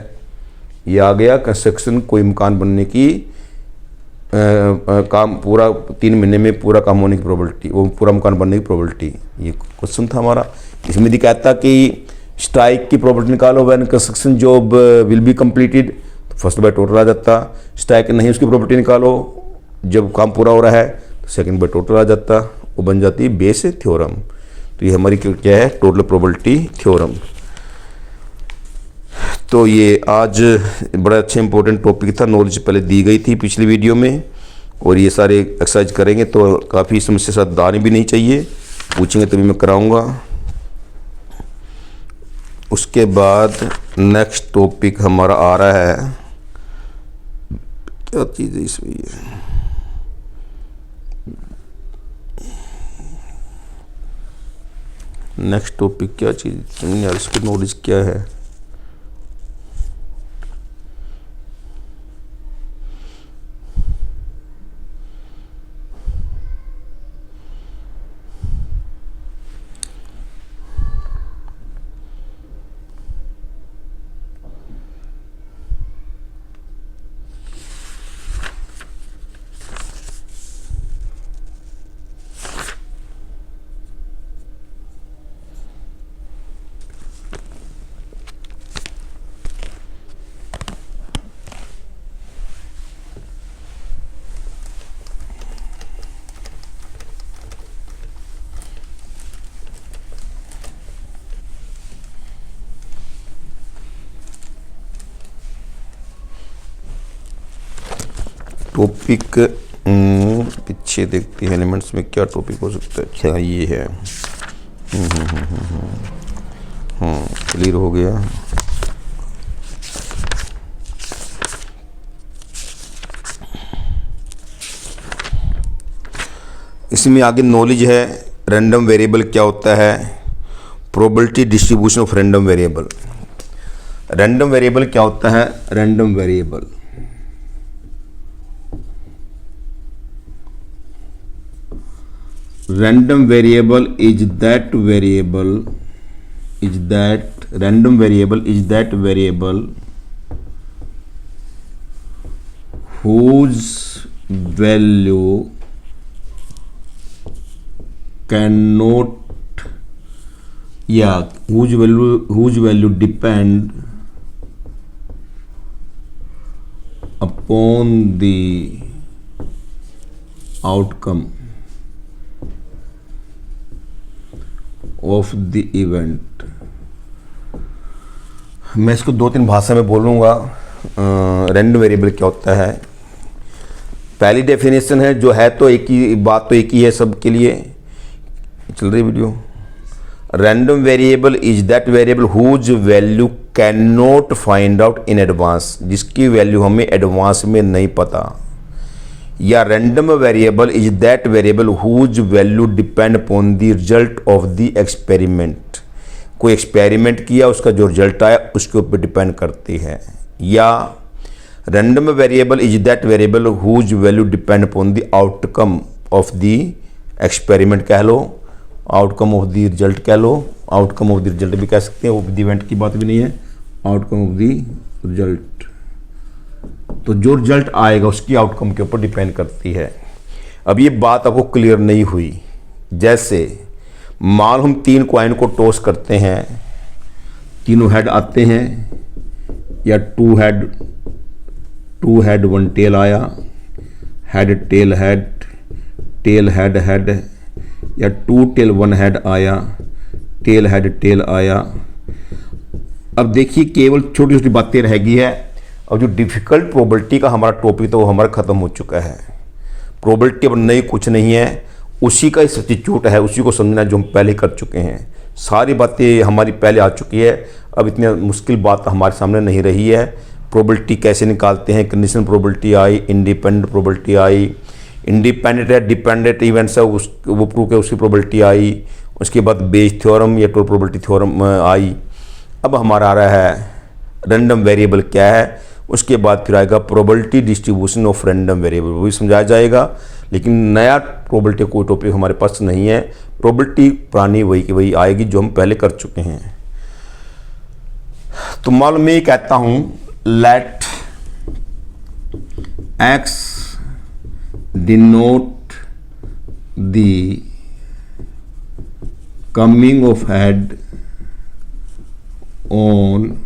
ये आ गया कंस्ट्रक्शन कोई मकान बनने की काम पूरा 3 महीने में पूरा काम होने की प्रोबेबिलिटी, वो पूरा मकान बनने की प्रोबेबिलिटी। ये क्वेश्चन था हमारा। इसमें यदि कहता कि स्ट्राइक की प्रोबेबिलिटी निकालो when construction job will be completed, तो फर्स्ट बाय टोटल आ जाता। स्ट्राइक नहीं उसकी प्रोबेबिलिटी निकालो जब काम पूरा हो रहा है, तो सेकंड बाय टोटल आ जाता। वो बन जाती है बेस थ्योरम। तो ये हमारी क्या है? Total probability theorem. तो ये आज बड़ा अच्छा इंपॉर्टेंट टॉपिक था, नॉलेज पहले दी गई थी पिछली वीडियो में, और ये सारे एक्सरसाइज करेंगे तो काफ़ी समस्या साथ दानी भी नहीं चाहिए, पूछेंगे तभी मैं कराऊंगा। उसके बाद नेक्स्ट टॉपिक हमारा आ रहा है, क्या चीज़ है इसमें? ये नेक्स्ट टॉपिक क्या चीज़ यार, इसकी नॉलेज क्या है? टॉपिक पीछे देखते हैं एलिमेंट्स में क्या टॉपिक हो सकता है। अच्छा ये है, क्लियर हो गया। इसमें आगे नॉलेज है, रैंडम वेरिएबल क्या होता है, probability distribution of random variable. Random variable क्या होता है? Random variable random variable is that variable whose value cannot whose value depend upon the outcome of the event. मैं इसको 2-3 भाषा में बोलूँगा। रैंडम वेरिएबल क्या होता है? पहली डेफिनेशन है, जो है तो एक ही बात, तो एक ही है सबके लिए। चल रही video. Random variable is that variable whose value can not find out in advance, जिसकी वैल्यू हमें एडवांस में नहीं पता। या random variable is that variable whose value depend upon the result of the experiment, कोई एक्सपेरिमेंट किया उसका जो रिजल्ट आया उसके ऊपर डिपेंड करती है। या random variable is that variable whose value depend upon the outcome of the experiment कह लो, आउटकम ऑफ द रिजल्ट कह लो, आउटकम ऑफ द रिजल्ट भी कह सकते हैं, वो द इवेंट की बात भी नहीं है, आउटकम ऑफ द रिजल्ट। तो जो रिजल्ट आएगा उसकी आउटकम के ऊपर डिपेंड करती है। अब ये बात आपको क्लियर नहीं हुई। जैसे मान हम 3 कॉइन को टॉस करते हैं, तीनों हेड आते हैं, या 2 हेड 1 टेल आया, head tail head, tail head head, या 2 टेल 1 हेड आया, टेल हेड टेल आया। अब देखिए केवल छोटी छोटी बातें रह गई है। और जो डिफ़िकल्ट प्रोबेबिलिटी का हमारा टॉपिक तो वो हमारा ख़त्म हो चुका है। प्रोबेबिलिटी अब नई कुछ नहीं है, उसी का ही सब्स्टिट्यूट है, उसी को समझना जो हम पहले कर चुके हैं। सारी बातें हमारी पहले आ चुकी है, अब इतनी मुश्किल बात हमारे सामने नहीं रही है। प्रोबेबिलिटी कैसे निकालते हैं, कंडीशनल प्रोबेबिलिटी आई, इंडिपेंडेंट प्रोबेबिलिटी आई, इंडिपेंडेंट या डिपेंडेंट इवेंट्स है वो प्रूव के उसकी प्रोबेबिलिटी आई, उसके बाद बेस थ्योरम या टोटल प्रोबेबिलिटी थ्योरम आई। अब हमारा आ रहा है रैंडम वेरिएबल क्या है, उसके बाद फिर आएगा probability distribution of random variable, वो भी समझाया जाएगा। लेकिन नया प्रोबेबिलिटी कोई टॉपिक हमारे पास नहीं है। प्रोबेबिलिटी पुरानी वही की वही आएगी जो हम पहले कर चुके हैं। तो मान लो मैं ये कहता हूं let X denote the coming of head on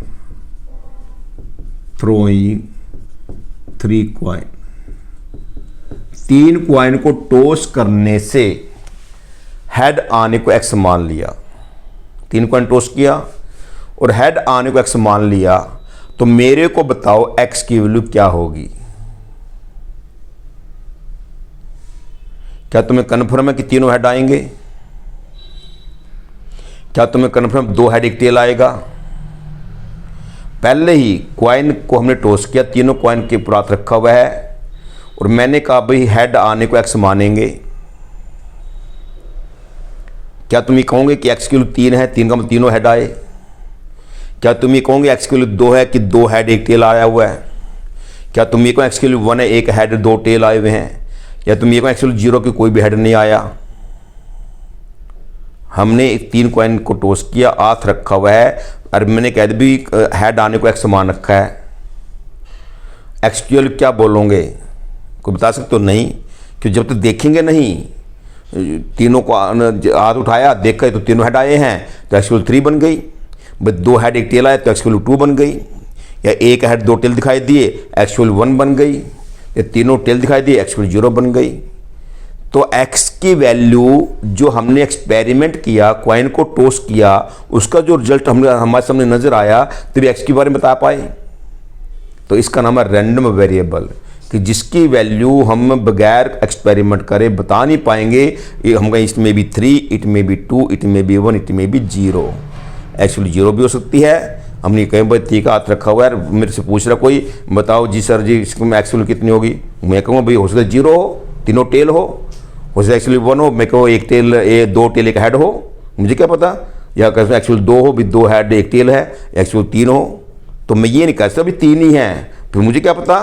throwing 3 coin. 3 coin को टॉस करने से हेड आने को एक्स मान लिया। 3 कॉइन टॉस किया और हेड आने को एक्स मान लिया, तो मेरे को बताओ एक्स की वैल्यू क्या होगी। क्या तुम्हें कन्फर्म है कि तीनों हेड आएंगे? क्या तुम्हें कन्फर्म 2 हेड 1 टेल आएगा? पहले ही कॉइन को हमने टॉस किया, तीनों कॉइन के ऊपर हाथ रखा हुआ है और मैंने कहा भाई हेड आने को एक्स मानेंगे। क्या तुम ये कहोगे कि एक्स की वैल्यू 3 है, 3 का मतलब तीनों हेड आए? क्या तुम ये कहोगे एक्स की वैल्यू 2 है कि 2 हेड 1 टेल आया हुआ है? क्या तुम ये कहो एक्स की वैल्यू 1 है, 1 हेड 2 टेल आए हुए हैं? या तुम ये कहो एक्स की वैल्यू 0 की कोई भी हेड नहीं आया? हमने 3 कॉइन को टॉस किया, हाथ रखा हुआ है और मैंने कह दिया भी हेड आने को एक्स मान रखा है। एक्स की वैल्यू क्या बोलोगे? कोई बता सकते हो? नहीं, क्योंकि जब तक देखेंगे नहीं, तीनों को हाथ उठाया देखा तो तीनों हेड आए हैं तो एक्स की वैल्यू 3 बन गई। बस 2 हेड 1 टेल आए तो एक्स की वैल्यू 2 बन गई। या 1 हेड 2 टेल दिखाई दिए, एक्स की वैल्यू 1 बन गई। या तीनों टेल दिखाई दिए, एक्स की वैल्यू 0 बन गई। तो x की वैल्यू जो हमने एक्सपेरिमेंट किया, कॉइन को टॉस किया, उसका जो रिजल्ट हमारे सामने नजर आया तभी x के बारे में बता पाए। तो इसका नाम है रैंडम वेरिएबल। कि जिसकी वैल्यू हम बगैर एक्सपेरिमेंट करे बता नहीं पाएंगे। ये हम कहें इसमें भी 3, इट में भी 2, इट में भी 1, इट में भी 0। एक्चुअली 0 भी हो सकती है। हमने कहीं भाई ठीक हाथ रखा हुआ है, मेरे से पूछ रहा कोई, बताओ जी सर जी इसमें एक्चुअली कितनी होगी। मैं कहूँगा भाई हो सकता है 0 हो, तीनों टेल हो सकता है एक्चुअली 1 हो, मैं कहूँ एक टेल, 2 टेल 1 हेड हो, मुझे क्या पता। या कहते एक्चुअल 2 हो भी 2 हेड 1 टेल है, एक्चुअल 3 हो, तो मैं ये नहीं कह सकता भी 3 ही है, फिर मुझे क्या पता।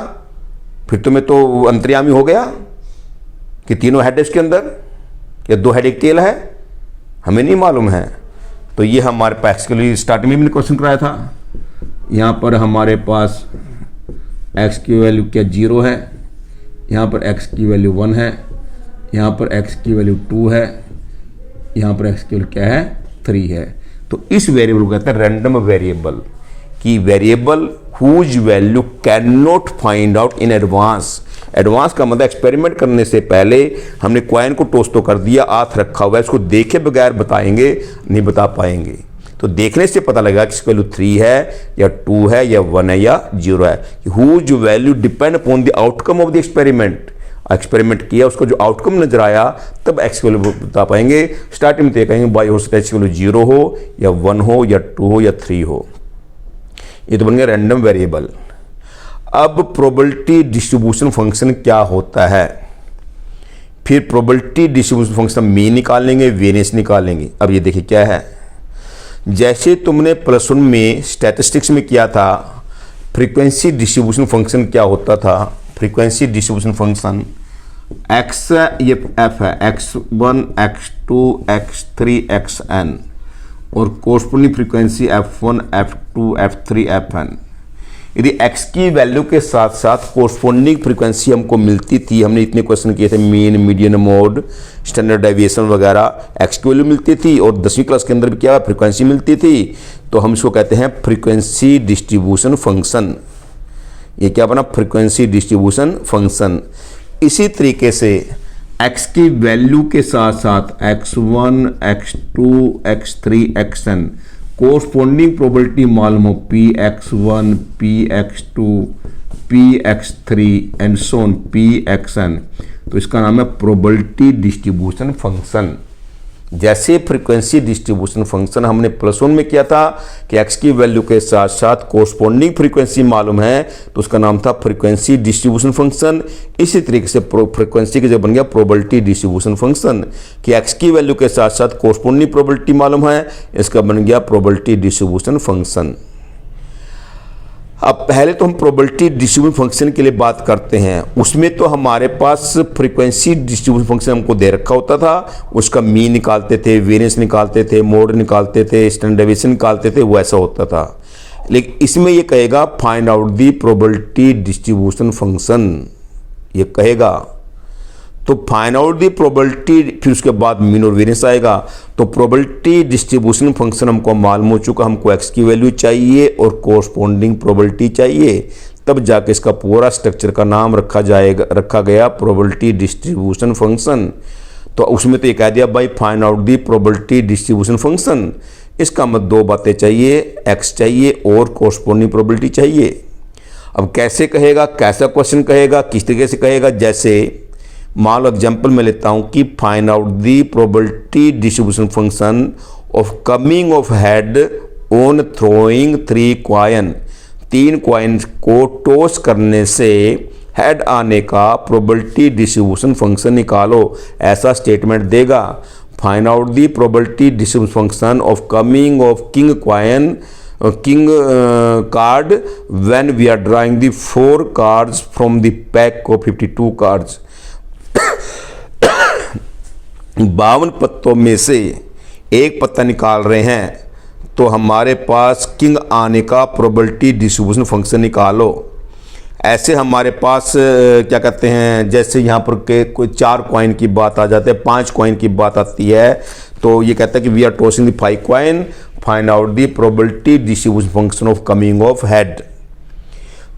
फिर तो मैं तो अंतर्यामी हो गया कि तीनों हेड है इसके अंदर या 2 हेड 1 टेल है, हमें नहीं मालूम है। तो ये हमारे पास के लिए स्टार्टिंग में मैंने क्वेश्चन कराया था। यहाँ पर हमारे पास x की वैल्यू क्या 0 है, यहाँ पर x की वैल्यू 1 है, यहाँ पर x की वैल्यू 2 है, यहाँ पर x की वैल्यू क्या है 3 है। तो इस वेरिएबल को कहते हैं रैंडम वेरिएबल, कि variable whose value can not find out in advance. Advance का मतलब एक्सपेरिमेंट करने से पहले हमने कॉइन को टोस्ट तो कर दिया, हाथ रखा हुआ है, इसको देखे बगैर बताएंगे नहीं बता पाएंगे। तो देखने से पता लगेगा कि इसकी वैल्यू 3 है या 2 है या 1 है या 0 है। Whose value depend upon the outcome of the experiment. Experiment किया, उसका जो आउटकम नजर आया तब एक्स की वैल्यू बता पाएंगे। स्टार्टिंग में तो कहेंगे बाई हो सकता है एक्स की वैल्यू 0 हो या 1 हो या 2 हो या 3 हो। ये तो बन गया रैंडम वेरिएबल। अब प्रोबेबिलिटी डिस्ट्रीब्यूशन फंक्शन क्या होता है, फिर प्रोबेबिलिटी डिस्ट्रीब्यूशन फंक्शन मीन निकालेंगे, वेरिएंस निकालेंगे। अब ये देखिए क्या है, जैसे तुमने +1 में स्टैटिस्टिक्स में किया था, फ्रीक्वेंसी डिस्ट्रीब्यूशन फंक्शन क्या होता था। फ्रीक्वेंसी डिस्ट्रीब्यूशन फंक्शन x ये f है, x1 x2 x3 xn, और corresponding frequency f1 f2 f3 fn। यदि x की वैल्यू के साथ साथ कोरस्पोंडिंग फ्रीक्वेंसी हमको मिलती थी, हमने इतने क्वेश्चन किए थे, mean, median, mode, standard deviation वगैरह, x की वैल्यू मिलती थी और 10वीं क्लास के अंदर भी क्या फ्रीक्वेंसी मिलती थी, तो हम इसको कहते हैं फ्रीक्वेंसी डिस्ट्रीब्यूशन फंक्शन। ये क्या बना, फ्रीक्वेंसी डिस्ट्रीब्यूशन फंक्शन। इसी तरीके से x की वैल्यू के साथ साथ x1 x2 x3 xn corresponding probability मालूम हो, px1 px2 px3 and so on pxn, तो इसका नाम है प्रोबेबिलिटी डिस्ट्रीब्यूशन फंक्शन। जैसे फ्रीक्वेंसी डिस्ट्रीब्यूशन फंक्शन हमने +1 में किया था कि x की वैल्यू के साथ साथ कोरस्पोंडिंग फ्रीक्वेंसी मालूम है, तो उसका नाम था फ्रीक्वेंसी डिस्ट्रीब्यूशन फंक्शन। इसी तरीके से फ्रीक्वेंसी के जो बन गया प्रोबेबिलिटी डिस्ट्रीब्यूशन फंक्शन, कि x की वैल्यू के साथ साथ कोरस्पोंडिंग प्रोबेबिलिटी मालूम है, इसका बन गया प्रोबेबिलिटी डिस्ट्रीब्यूशन फंक्शन। अब पहले तो हम प्रोबेबिलिटी डिस्ट्रीब्यूशन फंक्शन के लिए बात करते हैं। उसमें तो हमारे पास फ्रीक्वेंसी डिस्ट्रीब्यूशन फंक्शन हमको दे रखा होता था, उसका मीन निकालते थे, वेरिएंस निकालते थे, मोड निकालते थे, स्टैंडर्ड डेविएशन निकालते थे, वो ऐसा होता था। लेकिन इसमें ये कहेगा find out the probability distribution function, ये कहेगा। तो फाइंड आउट दी प्रोबेबिलिटी, फिर उसके बाद मीन और वेरिएंस आएगा। तो प्रोबेबिलिटी डिस्ट्रीब्यूशन फंक्शन हमको मालूम हो चुका, हमको x की वैल्यू चाहिए और कोरस्पोंडिंग प्रोबेबिलिटी चाहिए, तब जाके इसका पूरा स्ट्रक्चर का नाम रखा गया प्रोबेबिलिटी डिस्ट्रीब्यूशन फंक्शन। तो उसमें तो ये कह दिया भाई find out the probability distribution function. इसका मतलब 2 बातें चाहिए, x चाहिए और कोरस्पोंडिंग प्रोबेबिलिटी चाहिए। अब कैसे कहेगा, कैसा क्वेश्चन कहेगा, किस तरीके से कहेगा, जैसे मान लो एग्जाम्पल मैं लेता हूं कि find out the probability distribution function of coming of head on throwing 3 coin. 3 coin को टॉस करने से हेड आने का प्रोबेबिलिटी डिस्ट्रीब्यूशन फंक्शन निकालो, ऐसा स्टेटमेंट देगा। Find out the probability distribution function of coming of king coin king card when we are drawing the 4 cards from the pack of 52 cards। 52 पत्तों में से एक पत्ता निकाल रहे हैं, तो हमारे पास किंग आने का प्रोबेबिलिटी डिस्ट्रीब्यूशन फंक्शन निकालो। ऐसे हमारे पास क्या कहते हैं, जैसे यहाँ पर के कोई 4 कॉइन की बात आ जाती है, 5 कॉइन की बात आती है, तो ये कहता है कि we are tossing the 5 coin, find out the probability distribution function of coming of head.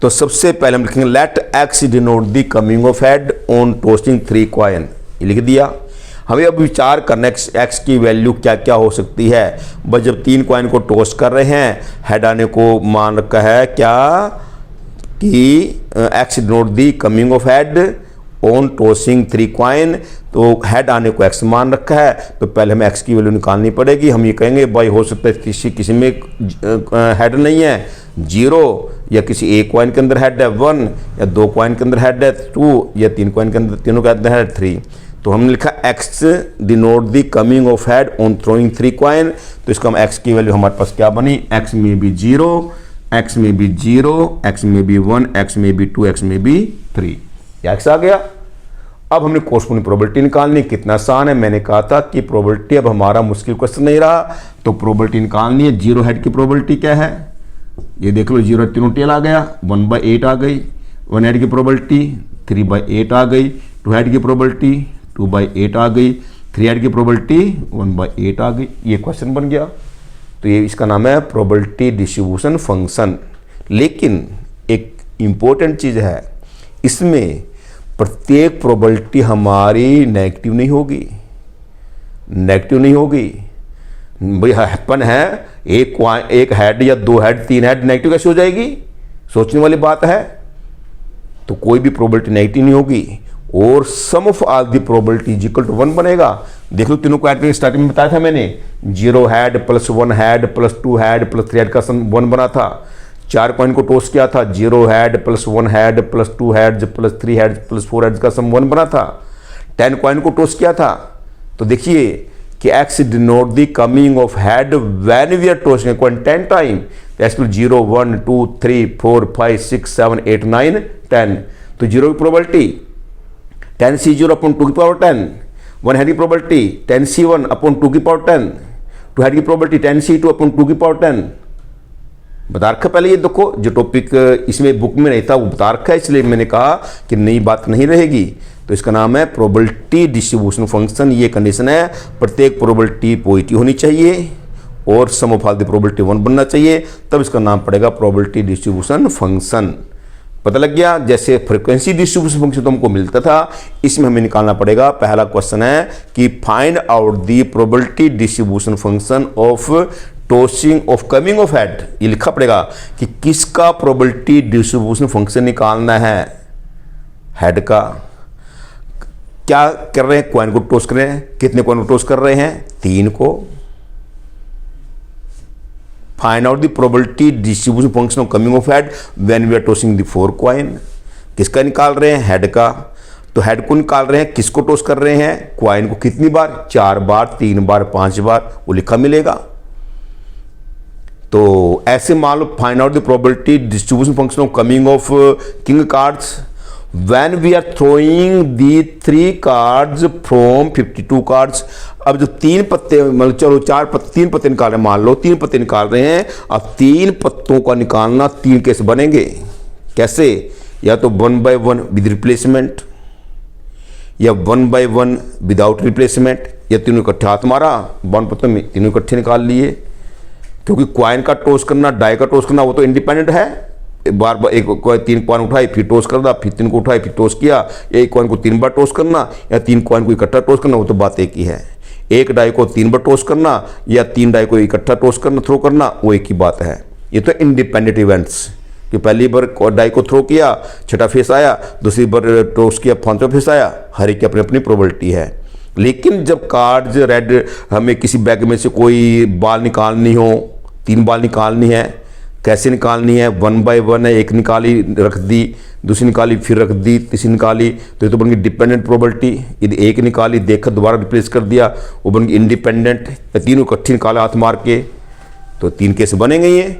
तो सबसे पहले हम लिखेंगे let X denote the coming of head on tossing 3 coin, ये लिख दिया। हमें अब विचार करना है एक्स की वैल्यू क्या क्या हो सकती है। बस जब 3 कॉइन को टॉस कर रहे हैं, हेड आने को मान रखा है क्या कि X denote the coming of head on tossing 3 coin. तो हेड आने को एक्स मान रखा है, तो पहले हमें एक्स की वैल्यू निकालनी पड़ेगी। हम ये कहेंगे भाई हो सकता है किसी में हेड नहीं है 0, या किसी एक कॉइन के अंदर हेड है 1, या 2 कॉइन के अंदर हेड है 2, या 3 कॉइन के अंदर तीनों के अंदर हेड 3। तो हमने लिखा x denote the coming of head on throwing 3 coin. तो इसका हम एक्स की वैल्यू हमारे पास क्या बनी, एक्स में भी 0, एक्स में भी 0, एक्स में भी 1, एक्स में भी 2, एक्स में भी 3, एक्स आ गया। अब हमने कोर्सपोंडिंग प्रोबेबिलिटी निकालनी। कितना आसान है, मैंने कहा था कि प्रोबेबिलिटी अब हमारा मुश्किल क्वेश्चन नहीं रहा। तो प्रोबेबिलिटी निकालनी है। 0 हेड की प्रोबेबिलिटी क्या है, ये देख लो, 0 तीनों टेल आ गया, 1/8 आ गई। 1 हेड की प्रोबेबिलिटी 3/8 आ गई। 2 हेड की प्रोबेबिलिटी 2/8 आ गई। 3 हेड की प्रोबेबिलिटी 1/8 आ गई। ये क्वेश्चन बन गया। तो ये इसका नाम है प्रोबेबिलिटी डिस्ट्रीब्यूशन फंक्शन। लेकिन एक इंपॉर्टेंट चीज़ है, इसमें प्रत्येक प्रोबेबिलिटी हमारी नेगेटिव नहीं होगी, नेगेटिव नहीं होगी भाई। हैपन है एक हेड या 2 हेड 3 हेड, नेगेटिव कैसे हो जाएगी, सोचने वाली बात है। तो कोई भी प्रोबेबिलिटी नेगेटिव नहीं होगी। और sum of all the probability is equal to 1 बनेगा। देख लो तीनों को ऐड करके स्टार्टिंग में बताया था मैंने, 0 head plus 1 head plus 2 head plus 3 head का सम 1 बना था। 4 कॉइन को टॉस किया था, 0 head plus 1 head plus 2 head plus 3 head plus 4 head का सम 1 बना था। 10 कॉइन को टॉस किया था। तो देखिए कि X denote the coming of head when we are tossing coin 10 time. X 0 1 2 3 4 5 6 7 8 9 10। तो 0 की प्रोबेबिलिटी 10c0 अपॉन 2 की पावर 10। 1 हेड की प्रोबेबिलिटी 10c1 अपॉन 2 की पावर 10। 2 हेड की प्रोबेबिलिटी 10c2 अपॉन 2 की पावर 10। बता रखा पहले, ये देखो जो टॉपिक इसमें बुक में नहीं था वो बता रखा है, इसलिए मैंने कहा कि नई बात नहीं रहेगी। तो इसका नाम है प्रोबेबिलिटी डिस्ट्रीब्यूशन फंक्शन। ये कंडीशन है, प्रत्येक प्रोबेबिलिटी पॉजिटिव होनी चाहिए और sum of all the probability 1 बनना चाहिए, तब इसका नाम पड़ेगा प्रोबेबिलिटी डिस्ट्रीब्यूशन फंक्शन। पता लग गया। जैसे फ्रीक्वेंसी डिस्ट्रीब्यूशन फंक्शन तो हमको मिलता था, इसमें हमें निकालना पड़ेगा। पहला क्वेश्चन है कि find out the probability distribution function of tossing of coming of head. ये लिखा पड़ेगा कि किसका प्रोबेबिलिटी डिस्ट्रीब्यूशन फंक्शन निकालना है, हेड का। क्या कर रहे हैं, कॉइन को टॉस कर रहे हैं। कितने कॉइन को टॉस कर रहे हैं, 3 को। Find out the probability distribution function of coming of head when we are tossing the 4 coin. किसका निकाल रहे हैं, हेड का। तो हेड को निकाल रहे हैं, किसको टॉस कर रहे हैं, कॉइन को। कितनी बार, 4 बार 3 बार 5 बार, वो लिखा मिलेगा। तो ऐसे मान लो find out the probability distribution function of coming of king cards when we are throwing the 3 cards from 52 cards. अब जो 3 पत्ते, मतलब चलो 3 पत्ते निकाल रहे हैं, मान लो 3 पत्ते निकाल रहे हैं। अब 3 पत्तों का निकालना 3 कैसे बनेंगे, कैसे, या तो 1/1 विद रिप्लेसमेंट, या 1/1 विदाउट रिप्लेसमेंट, या तीनों इकट्ठे हाथ मारा, 1 पत्ते में तीनों इकट्ठे निकाल लिए। क्योंकि क्वाइन का टॉस करना, डाई का टॉस करना, वो तो इंडिपेंडेंट है। बार बार एक 3 कॉइन उठाई फिर टॉस करना, फिर 3 को उठाई फिर टॉस किया। एक कॉइन को 3 बार टॉस करना या 3 कॉइन को इकट्ठा टॉस करना, वो तो बात एक ही है। एक डाई को 3 बार टॉस करना या 3 डाई को इकट्ठा टॉस करना, थ्रो करना, वो एक ही बात है। ये तो इंडिपेंडेंट इवेंट्स कि पहली बार डाई को थ्रो किया, छठा फेस आया, दूसरी बार टॉस किया, 5वां फेस आया। हर एक की अपनी अपनी प्रोबेबिलिटी है। लेकिन जब कार्ड्स रेड, हमें किसी बैग में से कोई बाल निकालनी हो, 3 बाल निकालनी है, कैसे निकालनी है, 1/1 है, एक निकाली रख दी, दूसरी निकाली फिर रख दी, तीसरी निकाली, तो ये तो बन गई डिपेंडेंट प्रोबेबिलिटी। यदि एक निकाली, देखा दोबारा रिप्लेस कर दिया, वो बन गई इंडिपेंडेंट। या तीनों इकट्ठी निकाला हाथ मार के, तो 3 कैसे बनेंगे। ये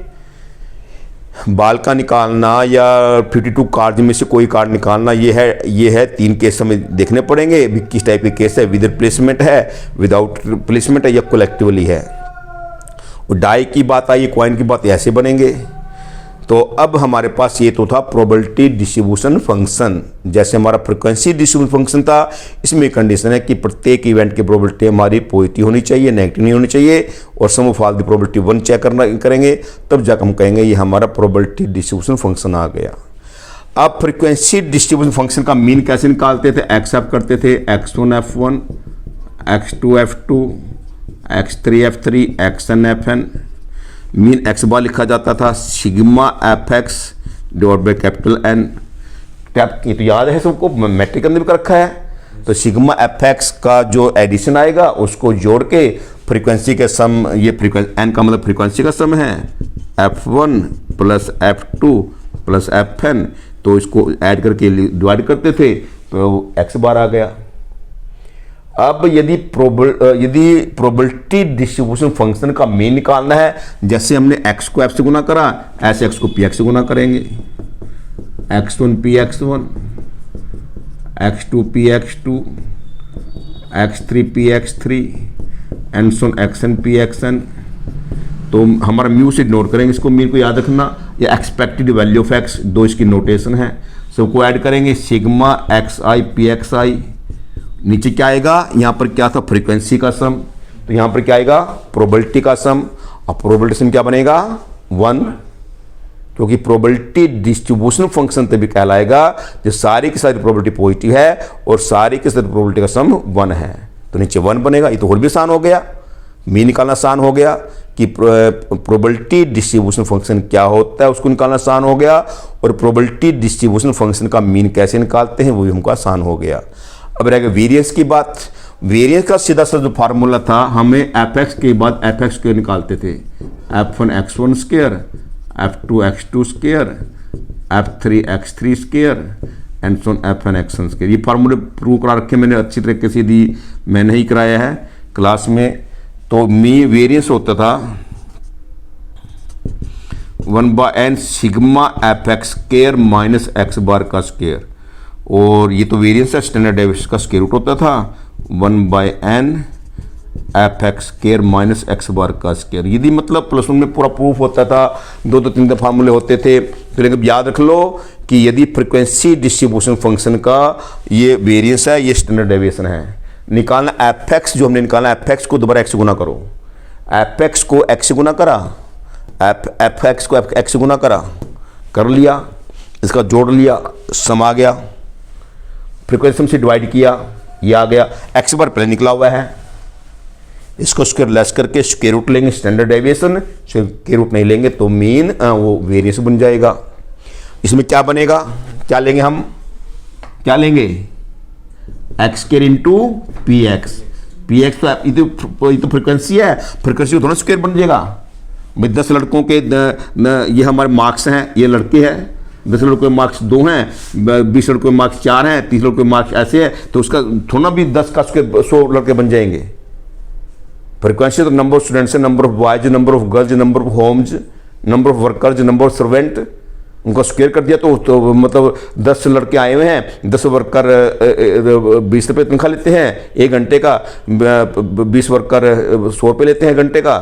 बाल का निकालना या 52 कार्ड में से कोई कार्ड निकालना, ये है 3 केस हमें देखने पड़ेंगे। किस टाइप के केस है, विद रिप्लेसमेंट है, विदाउट रिप्लेसमेंट है, या कलेक्टिवली है। और डाई की बात आई, कॉइन की बात, ऐसे बनेंगे। तो अब हमारे पास ये तो था प्रोबेबिलिटी डिस्ट्रीब्यूशन फंक्शन। जैसे हमारा फ्रीक्वेंसी डिस्ट्रीब्यूशन फंक्शन था, इसमें कंडीशन है कि प्रत्येक इवेंट की प्रोबेबिलिटी हमारी पॉजिटिव होनी चाहिए, नेगेटिव नहीं होनी चाहिए। और sum of all the probability 1 check करेंगे, तब जाकर हम कहेंगे ये हमारा प्रोबेबिलिटी डिस्ट्रीब्यूशन फंक्शन आ गया। अब फ्रीक्वेंसी डिस्ट्रीब्यूशन फंक्शन का मीन कैसे निकालते थे, एक्सेप्ट करते थे x1 f1, x2 f2, x3 f3, xn fn। Mean x bar लिखा जाता था sigma fx divide by capital N. ये तो याद है सबको, मैट्रिक के अंदर भी कर रखा है। तो सिग्मा एफ एक्स का जो एडिशन आएगा उसको जोड़ के फ्रीक्वेंसी के सम, ये फ्रीक्वेंसी एन का मतलब फ्रीक्वेंसी का सम है, F1 plus F2 plus Fn, तो इसको ऐड करके डिवाइड करते थे तो x बार आ गया। अब यदि प्रोबेबिलिटी डिस्ट्रीब्यूशन फंक्शन का मीन निकालना है, जैसे हमने x को f से गुना करा, ऐसे x को px से गुना करेंगे। x1 px1, x2 px2, x3 px3 and so xn pxn। तो हमारा म्यू से इग्नोर करेंगे, इसको मीन को याद रखना, ये एक्सपेक्टेड वैल्यू ऑफ x, दो इसकी नोटेशन है। सबको ऐड करेंगे, सिग्मा xi pxi, नीचे क्या आएगा, यहाँ पर क्या था फ्रीक्वेंसी का सम, तो यहाँ पर क्या आएगा प्रोबेबिलिटी का सम, और प्रोबेबिलिटी सम क्या बनेगा 1, क्योंकि प्रोबेबिलिटी डिस्ट्रीब्यूशन फंक्शन तभी कहलाएगा जो सारी की सारी प्रोबेबिलिटी पॉजिटिव है और सारी की सारी प्रोबेबिलिटी का सम 1 है, तो नीचे 1 बनेगा। ये तो और भी आसान हो गया, मीन निकालना आसान हो गया कि प्रोबेबिलिटी डिस्ट्रीब्यूशन फंक्शन क्या होता है उसको निकालना आसान हो गया, और प्रोबेबिलिटी डिस्ट्रीब्यूशन फंक्शन का मीन कैसे निकालते हैं वो भी हमको आसान हो गया। अब रहेगा वेरिएंस की बात। वेरिएंस का सीधा सा जो फार्मूला था, हमें एफ एक्स के बाद एफ एक्स स्क्वायर निकालते थे, F1 x1 square, F2 x2 square, F3 x3 square and so Fn xn square. ये फार्मूले प्रूव करा रखे मैंने अच्छी तरीके से, यदि मैंने ही कराया है क्लास में। तो वेरिएंस होता था 1/n sigma F X square minus X bar का स्क्वायर, और ये तो वेरिएंस है, स्टैंडर्ड डेविएशन का स्क्वायर रूट होता था 1/n F X square minus X bar का स्क्वायर। यदि मतलब प्लस वन में पूरा प्रूफ होता था, 2-3 फार्मूले होते थे, तो लेकिन याद रख लो कि यदि फ्रीक्वेंसी डिस्ट्रीब्यूशन फंक्शन का ये वेरिएंस है, ये स्टैंडर्ड डेविएशन है, निकालना एफ एक्स, जो हमने निकालना एफ एक्स को दोबारा एक्स से गुना करो, एफ एक्स को एक्स से गुना करा, एफ एक्स को एक्स से गुना करा, कर लिया, इसका जोड़ लिया, सम आ गया, फ्रीक्वेंसी से डिवाइड किया, ये आ गया, एक्स बार पहले निकला हुआ है, इसको स्क्वायर लेस करके स्क्वायर रूट लेंगे, स्टैंडर्ड डेविएशन, स्क्वायर रूट नहीं लेंगे तो मीन वो वेरिएंस बन जाएगा। इसमें क्या बनेगा, क्या लेंगे हम, क्या लेंगे x square into P x, तो ये तो फ्रीक्वेंसी है, फ्रीक्वेंसी थोड़ा स्क्वायर बन जाएगा। भाई 10 लड़कों के ये हमारे मार्क्स हैं, ये लड़के हैं, 10 लड़कों के मार्क्स 2 हैं, 20 लड़कों के मार्क्स 4 हैं, 30 लड़कों के मार्क्स ऐसे है, तो उसका थोड़ा भी 10 का स्क्वायर 100 लड़के बन जाएंगे। फ्रीक्वेंसी तो नंबर ऑफ स्टूडेंट्स है, number of boys, number of girls, number of homes, number of workers, number of servant, उनको स्क्वायर कर दिया तो मतलब 10 लड़के आए हुए हैं, 10 वर्कर 20 रुपये तनख्वाह लेते हैं 1 घंटे का, 20 वर्कर 100 रुपये लेते हैं घंटे का,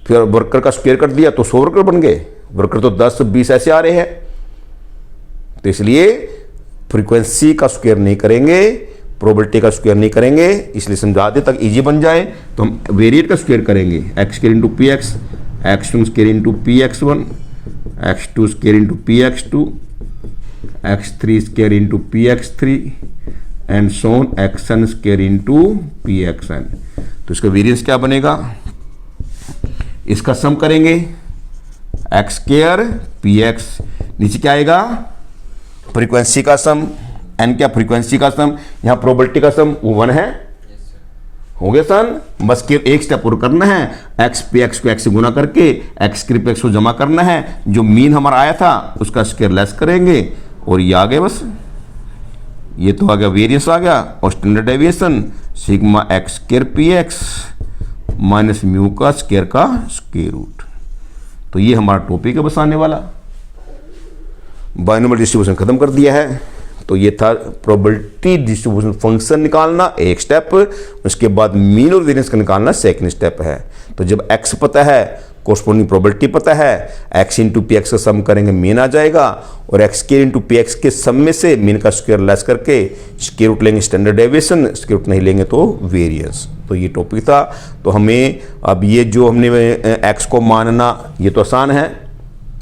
फिर वर्कर का स्क्वायर कर दिया तो 100 वर्कर बन गए, वर्कर तो 10-20 ऐसे आ रहे हैं। तो इसलिए फ्रीक्वेंसी का स्क्वायर नहीं करेंगे, प्रोबेबिलिटी का स्क्वायर नहीं करेंगे, इसलिए समझा दे तक इजी बन जाए। तो हम वेरिएट का स्क्वायर करेंगे, X square into P X, x1 square into P x1, x2 square into P x2, x3 square into P x3 and so on xn square into P xn। तो इसका वेरिएंस क्या बनेगा, इसका सम करेंगे एक्स स्क्वायर पी एक्स, नीचे क्या आएगा frequency का सम, एन क्या फ्रीक्वेंसी का सम, यहाँ प्रोबेबिलिटी का सम 1 है, हो गया सन। बस केवल एक स्टेप और करना है, एक्स पे एक्स को एक्स से गुना करके एक्स के पे एक्स को जमा करना है, जो मीन हमारा आया था उसका स्क्वायर लेस करेंगे और ये आ गया, बस ये तो आ गया वेरिएंस आ गया, और standard deviation sigma x square P x minus mu का स्क्वायर का स्क्वायर रूट। तो ये हमारा टॉपिक है बस आने वाला। बाइनोमियल डिस्ट्रीब्यूशन खत्म कर दिया है। तो ये था प्रोबेबिलिटी डिस्ट्रीब्यूशन फंक्शन निकालना एक स्टेप, उसके बाद मीन और वेरिएंस का निकालना सेकंड स्टेप है। तो जब x पता है, कोर्सपोंडिंग प्रोबेबिलिटी पता है, x इंटू पी एक्स का सम करेंगे मीन आ जाएगा, और x square into P x के सम में से मीन का स्क्वायर लेस करके स्क्वायर रूट लेंगे स्टैंडर्ड डेविएशन, स्क्वायर रूट नहीं लेंगे तो वेरिएंस। तो ये टॉपिक था। तो हमें अब ये जो हमने x को मानना ये तो आसान है।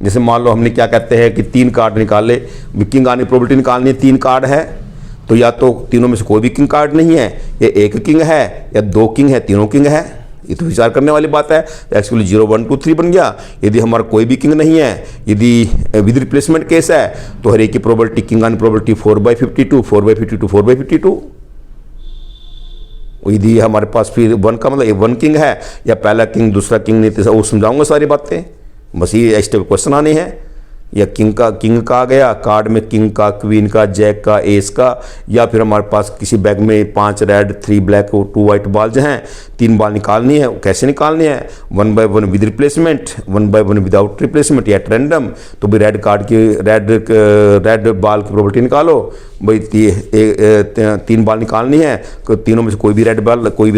जैसे मान लो हमने क्या कहते हैं कि 3 कार्ड निकाले, किंग आने प्रोबेबिलिटी निकालनी है, 3 कार्ड है, तो या तो तीनों में से कोई भी किंग कार्ड नहीं है, या एक किंग है या 2 किंग है, तीनों किंग है, ये तो विचार करने वाली बात है। एक्चुअली 0 1 2 3 बन गया। यदि हमारा कोई भी किंग नहीं है, यदि विद रिप्लेसमेंट केस है, तो हर एक की प्रोबेबिलिटी किंग आने प्रोबेबिलिटी 4/52 4/52 4/52। यदि हमारे पास फिर 1 का मतलब 1 किंग है या पहला किंग दूसरा किंग नहीं, तो वो समझाऊंगा सारी बातें। बस ये इस टाइप क्वेश्चन आने हैं। या किंग का आ गया कार्ड में, किंग का, क्वीन का, जैक का, एस का, या फिर हमारे पास किसी बैग में 5 रेड 3 ब्लैक और 2 वाइट बॉल्स हैं, 3 बॉल निकालनी है। कैसे निकालनी है? 1 by 1 with replacement, 1 by 1 without replacement या रैंडम। तो भाई रेड कार्ड की रेड बॉल की प्रोबेबिलिटी निकालो। भाई 3 बॉल निकालनी है, तो तीनों में से कोई भी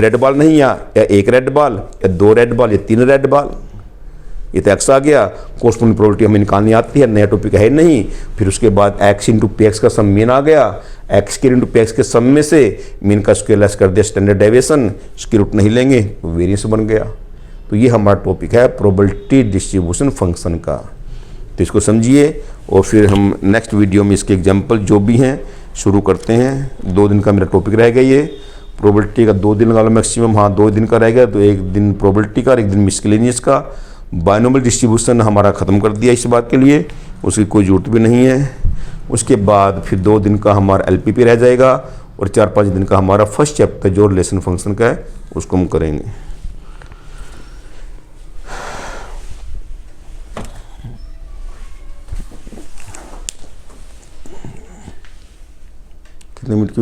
रेड बॉल नहीं, या 1 रेड बॉल या 2 रेड बॉल या 3 रेड बॉल। ये तो एक्स आ गया। कोर्सपोंडिंग प्रोबेबिलिटी हमें निकालनी आती है, नया टॉपिक है नहीं। फिर उसके बाद एक्स इंटू पी एक्स का सम मीन आ गया। X square into P x के सम में से मीन का स्क्वायर लेस कर दिया, स्टैंडर्ड डेविएशन, स्क्वायर रूट नहीं लेंगे, वेरिएंस बन गया। तो ये हमारा टॉपिक है प्रोबेबिलिटी डिस्ट्रीब्यूशन फंक्शन का। तो इसको समझिए और फिर हम नेक्स्ट वीडियो में इसके एग्जाम्पल जो भी हैं शुरू करते हैं। 2 दिन का मेरा टॉपिक रह गया ये प्रोबेबिलिटी का। 2 दिन लगा लो मैक्सिमम, हाँ 2 दिन का रह गया। तो 1 दिन प्रोबेबिलिटी का और 1 दिन मिसलेनियस का। बायनोमियल डिस्ट्रीब्यूशन हमारा ख़त्म कर दिया इस बात के लिए, उसकी कोई ज़रूरत भी नहीं है। उसके बाद फिर 2 दिन का हमारा एलपीपी रह जाएगा और 4-5 दिन का हमारा फर्स्ट चैप्टर जो रिलेशन फंक्शन का है उसको हम करेंगे। कितने मिनट की